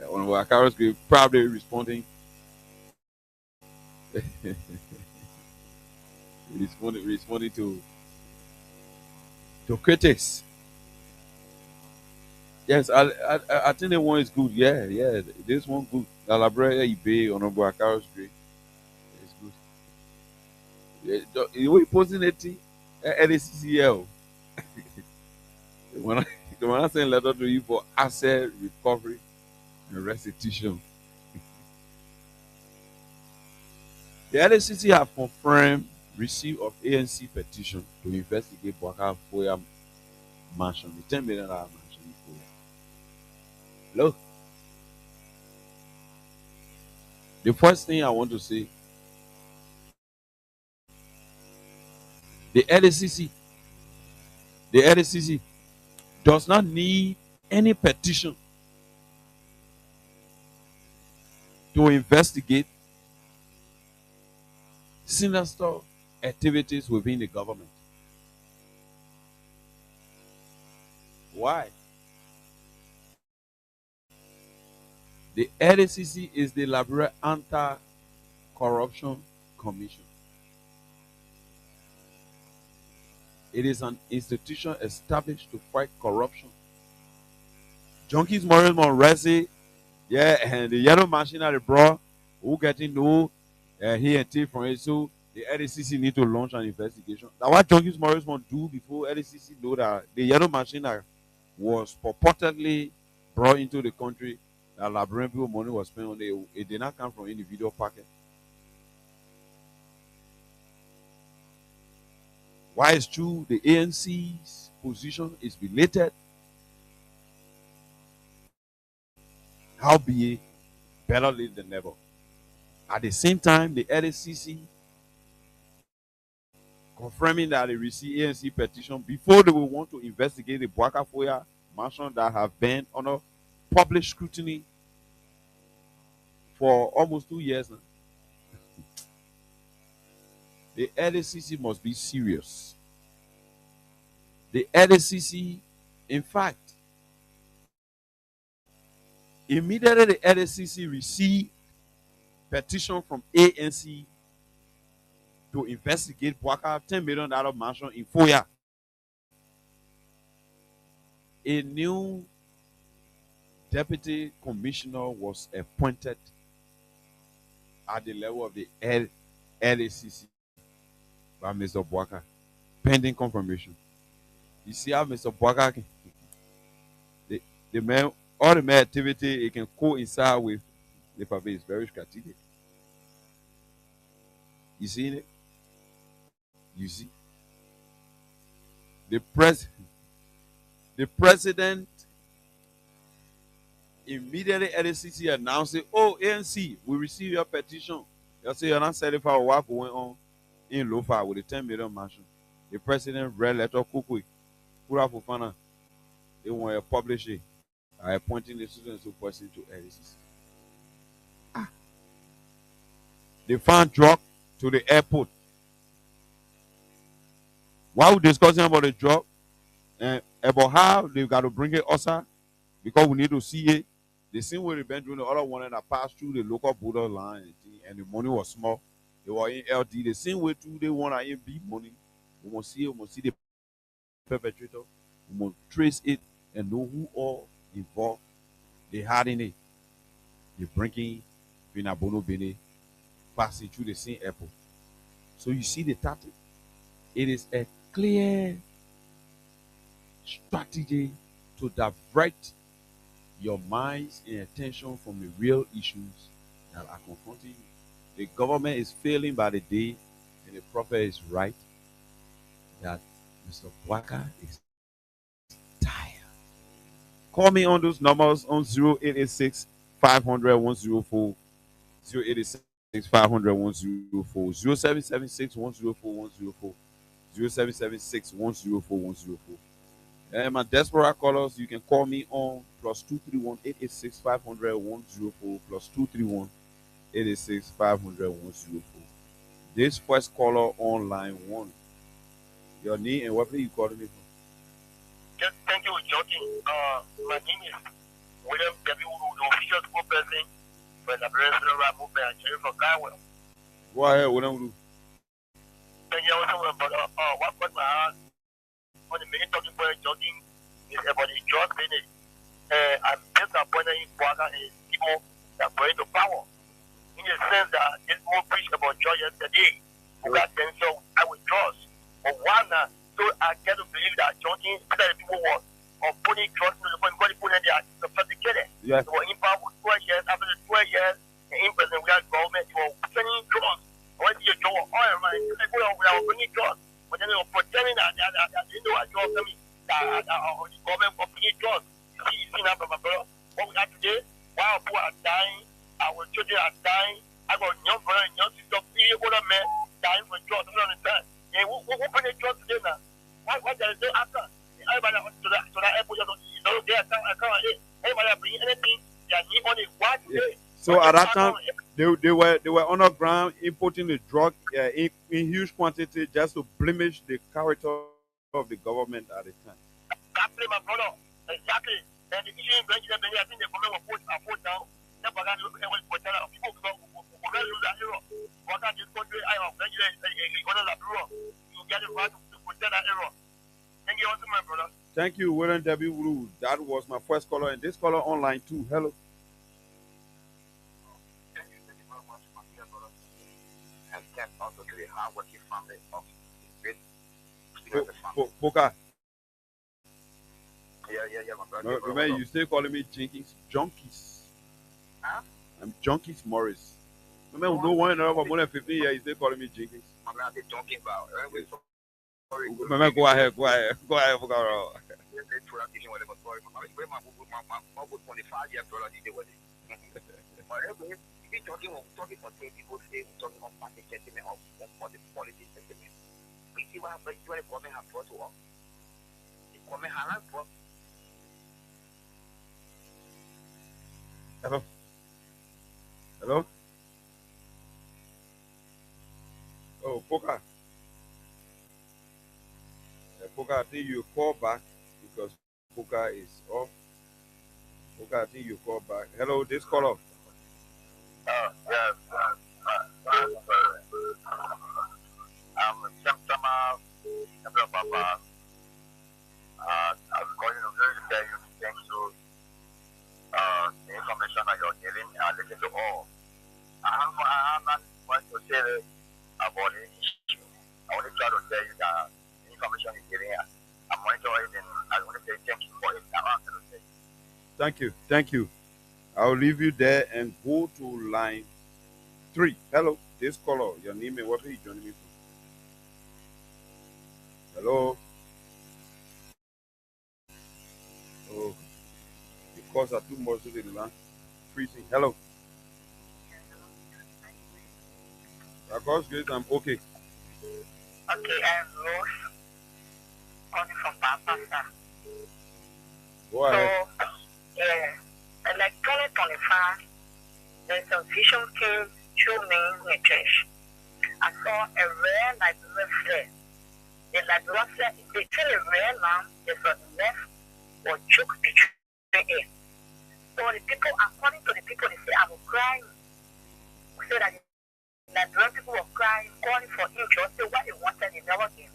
one of our carrots probably responding, responding to critics. Yes, I think the one is good. Yeah, yeah. This one good. The library eBay honorable Akaros great. It's good. Yeah, you posting it at the CCL. When I when I send letter to you for asset recovery and restitution, the LACC have confirmed receipt of ANC petition to investigate Bwaka Foya mansion, the $10 million mansion in Foya. Look, the first thing I want to say, the LACC, the LACC does not need any petition to investigate sinister activities within the government. Why? The LACC is the Liberia Anti-Corruption Commission. It is an institution established to fight corruption. Junkies Morris Monresi, yeah, and the yellow machine that they brought, who getting no he and T from it. So the LACC need to launch an investigation. Now what Junkies Morris want to do before LACC know that the yellow machine that was purportedly brought into the country, that Liberian people money was spent on it did not come from individual pocket. Why it's true the ANC's position is related, how be it better late than never. At the same time, the LACC confirming that they received ANC petition before they will want to investigate the Bwaka Foya mansion that have been under public scrutiny for almost 2 years now. The LACC must be serious. The LACC, in fact, immediately the LACC received petition from ANC to investigate Bwaka $10 million mansion in Foya. A new deputy commissioner was appointed at the level of the LACC by Mr. Bwaka, pending confirmation. You see how Mr. Bwaka can, the man, all the man activity, it can coincide with the public is very strategic. You see it? You see? The president immediately LACC announced it, oh ANC, we received your petition. You say you're not satisfied with what going on in Lofa with the $10 million mansion. The president read letter quickly. Kura Fufana, they want to publish it. I appointing the students to person to LACC. They found drug to the airport. While we're discussing about the drug and about how they got to bring it outside because we need to see it. The same way they've been doing the other one that passed through the local border line and the money was small. They were in LD. The same way too, they want to big money. We must see the perpetrator. We must trace it and know who all involved. They had in it. They bringing Vinabono Bene passing through the same airport. So you see the tactic. It is a clear strategy to divert your minds and attention from the real issues that are confronting you. The government is failing by the day, and the prophet is right that Mr. Waka is tired. Call me on those numbers on 0886 500 104, 0886 500 104, 0776 104 104, 0776 104 104. And my desperate callers, you can call me on plus 231 886 500 104, plus 231 886 500 104. This first caller on line one. Your name and what are you calling me from? Just thank you, Joking. My name is William W. the official spokesperson for the President Movement and Jerry for Garwell. Go ahead, William. Thank you also about what got my heart on the main talking point Joking is about the drug business. I'm disappointed in Waka and people that are going to power. In the sense that this more preach about joy yesterday. Who got attention, I will trust. But one, so I get to believe that Joking, that people were putting trust in the point, people that they are sophisticated. Yes. They were in power for 12 years. After the 12 years, the in president, we had government, they were sending drugs. When you do oil, right? People were bringing drugs. But then they were pretending that they didn't know what drugs coming. That the government was bringing drugs. You see now, my brother, what we have today, while people are dying, our children are dying. I got young brother and young sister, 3 older men dying for drugs. I don't understand. Yeah, who bring the drugs today now? Why there is no answer? Everybody to that airport, you know, they can't anybody bring anything. They are need only one day. So at that time, they were underground importing the drug in huge quantity just to blemish the character of the government at the time. Exactly, my brother. Exactly. And the issue in Benjamin, I think the government will put down. Never got to people who really lose that error. What can this country, I have Benjamin, you get it right to protect that error. Thank you also, my brother. Thank you, William W. Wu. That was my first caller, and this caller online too. Hello. Thank you very much, my dear brother. And thanks also to the hardworking family of the great Poka. Yeah, my brother. No, remember, you still calling me Junkies. Huh? I'm Junkies Morris. Remember, no one another for more than 15 years, you still calling me Junkies. I'm not talking about. Remember, go ahead, Poka. Hello. Hello. Oh, Poka. Poka, I think you call back because Poka is off. Poka, I think you call back. Hello, this caller. Yes. I'm September, Papa. I'm calling to tell you thank you. The information that you're giving, I listen to all. I'm not going to say about the issue. I want to try to tell you that the information you're giving, I'm monitoring it, and I want to say thank you for it. Thank you. I'll leave you there and go to line 3. Hello, this caller. Your name and what are you joining me from? Hello. Oh, the calls are too much to the line. Freezing. Hello. Across grace, I'm okay. Okay, I'm Rose, calling from Papa. Go ahead. So, yeah, like 2025, there's a vision came through me in the church. I saw a rare Liberian flare. The Liberian flare, between the rare lamb, there's a left or choke between it. So the people, according to the people, they say, I was crying. So that Liberian people were crying, calling for him, just say what they wanted, they never gave.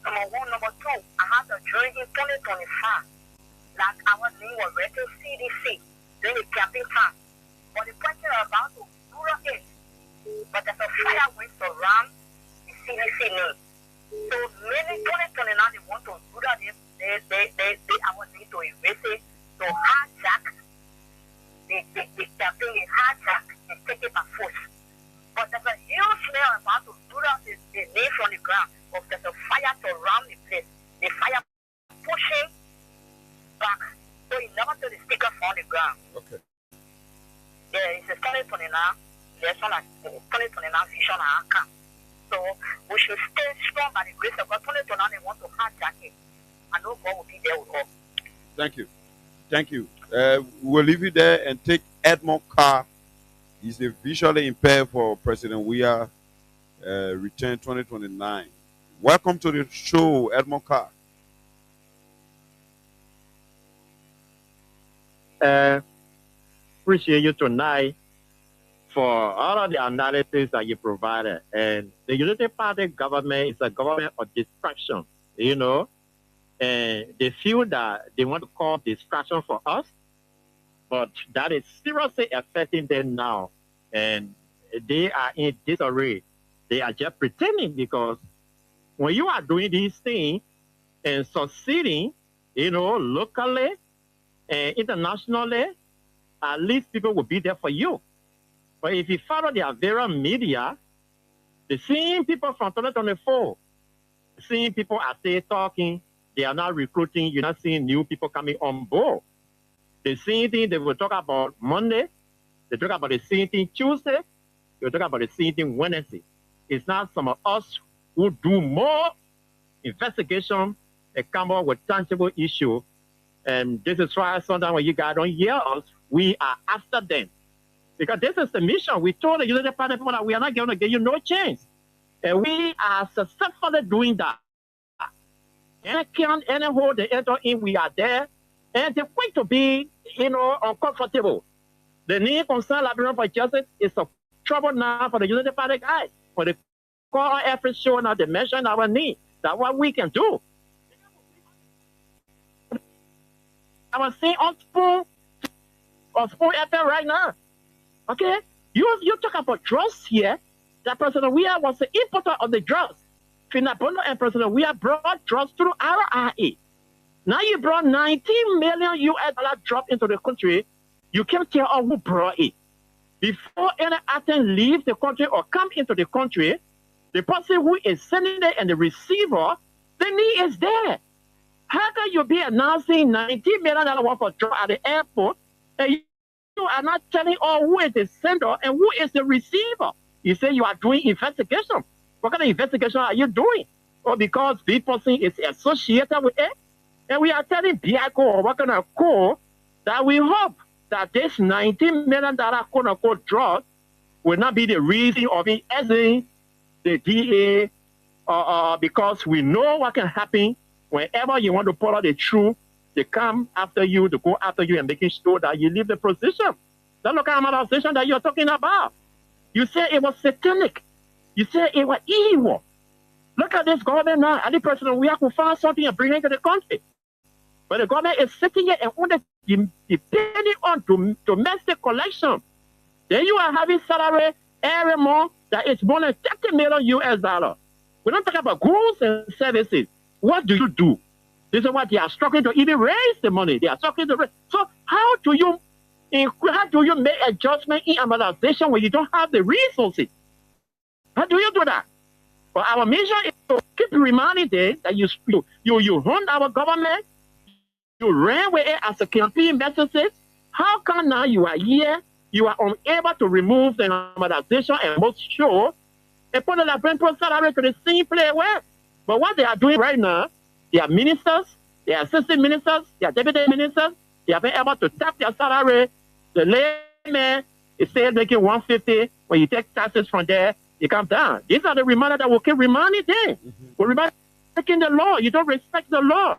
Number one. Number two, I had a dream in 2025 that our name was written CDC during the campaign time. But the person are about to do it. But there's a fire went around the CDC name. So many 2029 they want to do that. Our name looking to erase it, to hijack the campaign, hijack and take it by force. But there's a huge layer about to do out the name from the ground, but there's a fire surround the place. The fire pushing back, so it never to the sticker from the ground. Okay. Yeah, it's a 2029 lesson, like 2029 vision and outcome. So we should stay strong by the grace of God. 2029 they want to hijack it. I know God will be there with us. Thank you. Thank you. We'll leave you there and take Edmond Carr. He's a visually impaired for President Weah return 2029. Welcome to the show, Edmond Carr. Appreciate you tonight for all of the analysis that you provided. And the Unity Party government is a government of distraction, you know. And they feel that they want to cause distraction for us, but that is seriously affecting them now. And they are in disarray. They are just pretending, because when you are doing these things and succeeding, you know, locally and internationally, at least people will be there for you. But if you follow their various media, the same people from 2024, the same people are still talking. They are not recruiting. You're not seeing new people coming on board. The same thing they will talk about Monday. They talk about the same thing Tuesday. They talk about the same thing Wednesday. It's not some of us who do more investigation and come up with tangible issue. And this is why sometimes when you guys don't hear us, we are after them. Because this is the mission. We told the Unity Party people that we are not going to give you no chance. And we are successfully doing that. Any count, any hole they enter in, we are there. And they're going to be, you know, uncomfortable. The need concern Liberian for justice is a trouble now for the Unity Party guys. For the core efforts showing now they mention our need. That's what we can do. I was saying on Spoon FM right now. Okay? You talk about drugs here. That President Weah was the importer of the drugs. Finabono and President Weah brought drugs through RIA. Now you brought $19 million US drop into the country. You can't tell who brought it. Before any actor leaves the country or come into the country, the person who is sending it and the receiver, the need is there. How can you be announcing $19 million worth of drug at the airport and you are not telling who is the sender and who is the receiver? You say you are doing investigation. What kind of investigation are you doing? Or because this person is associated with it? And we are telling BICO or what kind of call that we hope that this $19 million quote-unquote drug will not be the reason of it as the DA, because we know what can happen whenever you want to pull out the truth. They come after you, to go after you and making sure that you leave the position. That's the kind of organization that you're talking about. You say it was satanic. You say it was evil. Look at this government now. Any person we have to find something and bring it to the country. But the government is sitting here and only depending on domestic collection. Then you are having salary every month that is more than $30 million US. We don't talk about goods and services. What do you do? This is what they are struggling to even raise the money. They are struggling to raise. So how do you make adjustment in amortization when you don't have the resources? How do you do that? Well, our mission is to keep reminding them that you run our government, you ran with it as a campaign message. How come now you are here, you are unable to remove the amortization and make sure and put the Liberian salary to the same place where? But what they are doing right now, they are ministers, they are assistant ministers, they are deputy ministers, they have been able to tap their salary. The layman is still making $150. When you take taxes from there, you come down. These are the reminders that will keep reminding them. Will remind breaking the law. You don't respect the law.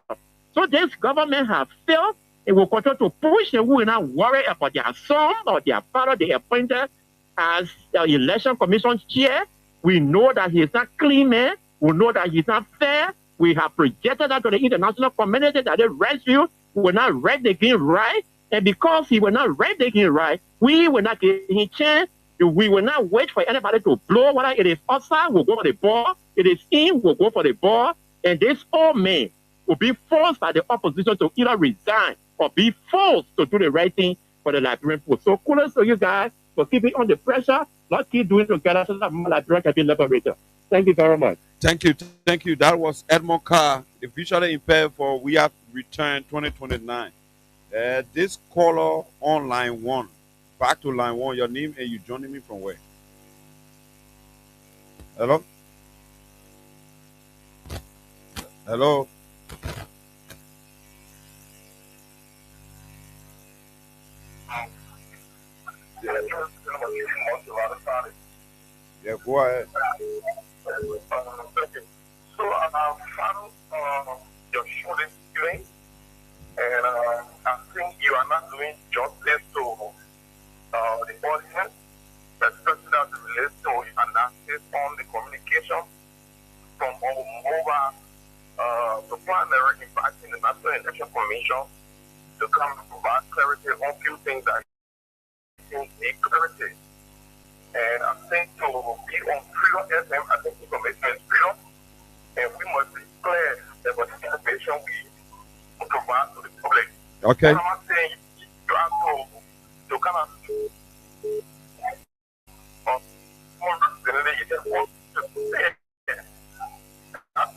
So this government has failed. It will continue to push and we will not worry about their son or their father they appointed as the election commission chair. We know that he is not clean man. We know that he's not fair. We have projected that to the international community that they rescue. We will not write the game right. And because he will not write the game right, we will not give him a chance. We will not wait for anybody to blow. Whether it is outside, we'll go for the ball. It is in, we'll go for the ball. And this old man, will be forced by the opposition to either resign or be forced to do the right thing for the Liberian people. So kudos to you guys for keeping on the pressure, not keep doing together so that Liberia can be liberated. Thank you very much. Thank you. Thank you. That was Edmond Carr, the visually impaired for We Have Returned 2029. This caller on line one. Back to line one. Your name and you joining me from where? Hello? Hello? Yeah, go ahead. So found your shooting today, and I think you are not doing justice to the audience, especially as it relates to analysis on the communication from over the primary impact in the National Election Commission to come and provide clarity on few things that I think need clarity. And I think to be on Freedom FM, I think information is freedom, and we must be clear about the information we provide to the public. Okay. And I'm not saying you have to kind of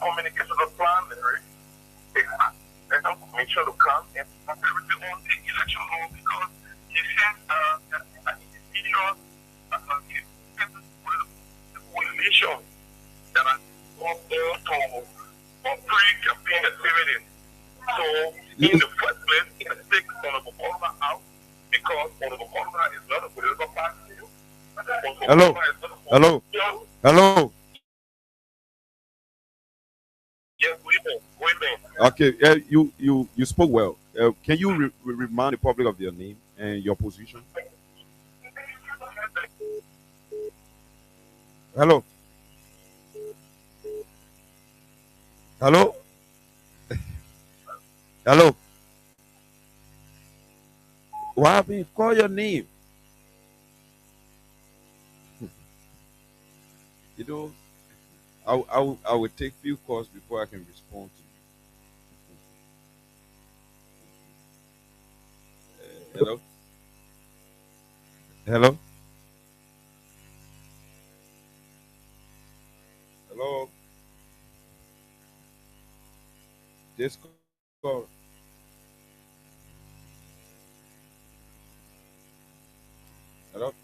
communication of primary, and commission to come and everything on the election law because he said that individuals coalition that are going to pre-campaign activities. So, in the first place, in the six Honorable Corona out because Honorable Corona is not a political party. Hello. Hello. Hello. Yes, women. Okay. You spoke well. Can you remind the public of your name and your position? Hello. Hello. Hello. What happened? Call your name. You know, I will take few calls before I can respond to you. Hello. Hello. Hello. This call. Hello.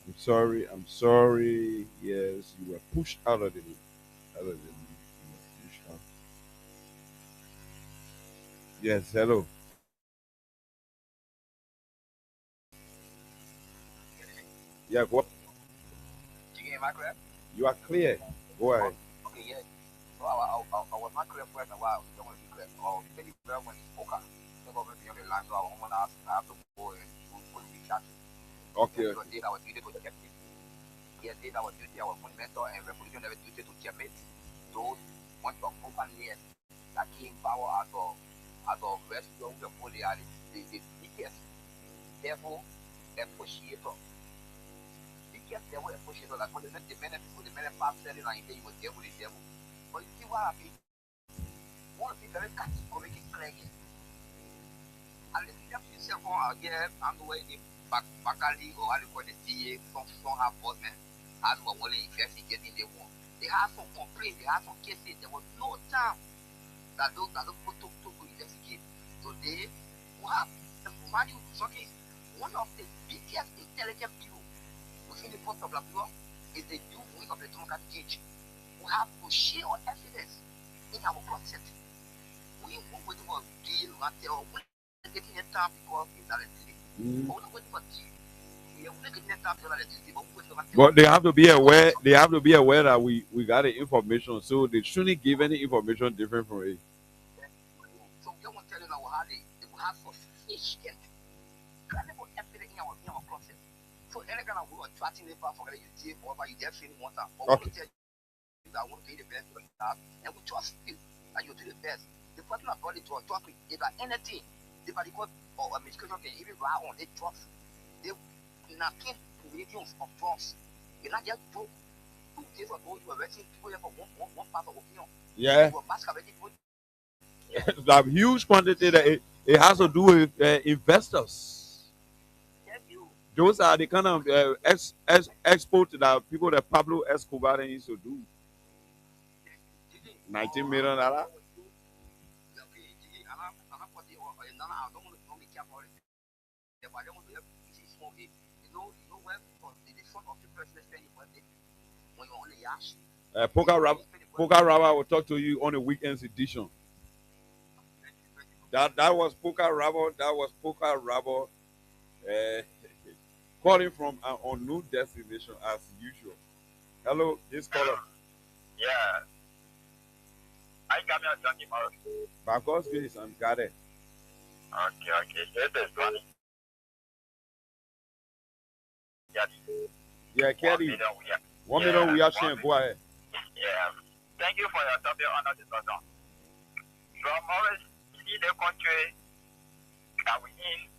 I'm sorry. I'm sorry. Yes, you were pushed out of the league. You were pushed out. Yes. Hello. Yeah. Go. Am I correct? You are clear. Go ahead. Okay, yeah. So I was not clear for a while. Don't want to be clear. Maybe when he spoke up, I got on the line, so I want to ask. I have to go and put the chat. Okay. Because did our duty to checkmate. Yes, did our duty, our fundamental and revolution never duty to checkmate. Those want to open years that came power out of rescue the fully the biggest devil and pushiator. Biggest devil and pushiator, like when they met the men past selling and they were devil the devil. But you see what happened? One thing very categorical make it clear. And the step yourself on again, and the way the Bakali or how you call the TA, some have bossmen, as well as investigating the war. They had some complaints, they had some cases, there was no time that those people took to investigate. So they have one of the biggest intelligent people within the post of Labrador is the youth wing of the Democratic Age. We have to share our evidence in our process. We won't wait for deal until we're getting a time because it's a delay. But we're not waiting for deal. We're getting a time because it's a delay. But they have to be aware. They have to be aware that we got the information, so they shouldn't give any information different from it. So we won't tell you now how they will have sufficient credible evidence in our process. So any kind of way of tracking the for you take whatever you definitely want to. But we tell you that I want to do the best for that, and we trust you that you do the best. The person that brought it to us talk with is that anything, the medical or administration can even rely on it drugs. they nothing millions of drugs. They not just do 2 days ago you were arresting people here for one part of opinion. Yeah. You were masquerading people. A huge quantity that it has to do with investors. Those are the kind of export that people that Pablo Escobar used to do. $19 million. Poker Raba will talk to you on the weekends edition. That was Poker Raba. That was Poker Raba. Calling from an unknown destination as usual. Hello, this caller. Yeah. I got me a junkie mode. By God's grace, I'm got it. Okay. This is funny. Yeah, Kelly. 1 million we are sharing. Go ahead. Yeah. Thank you for your topic on the discussion. From always see the country that we in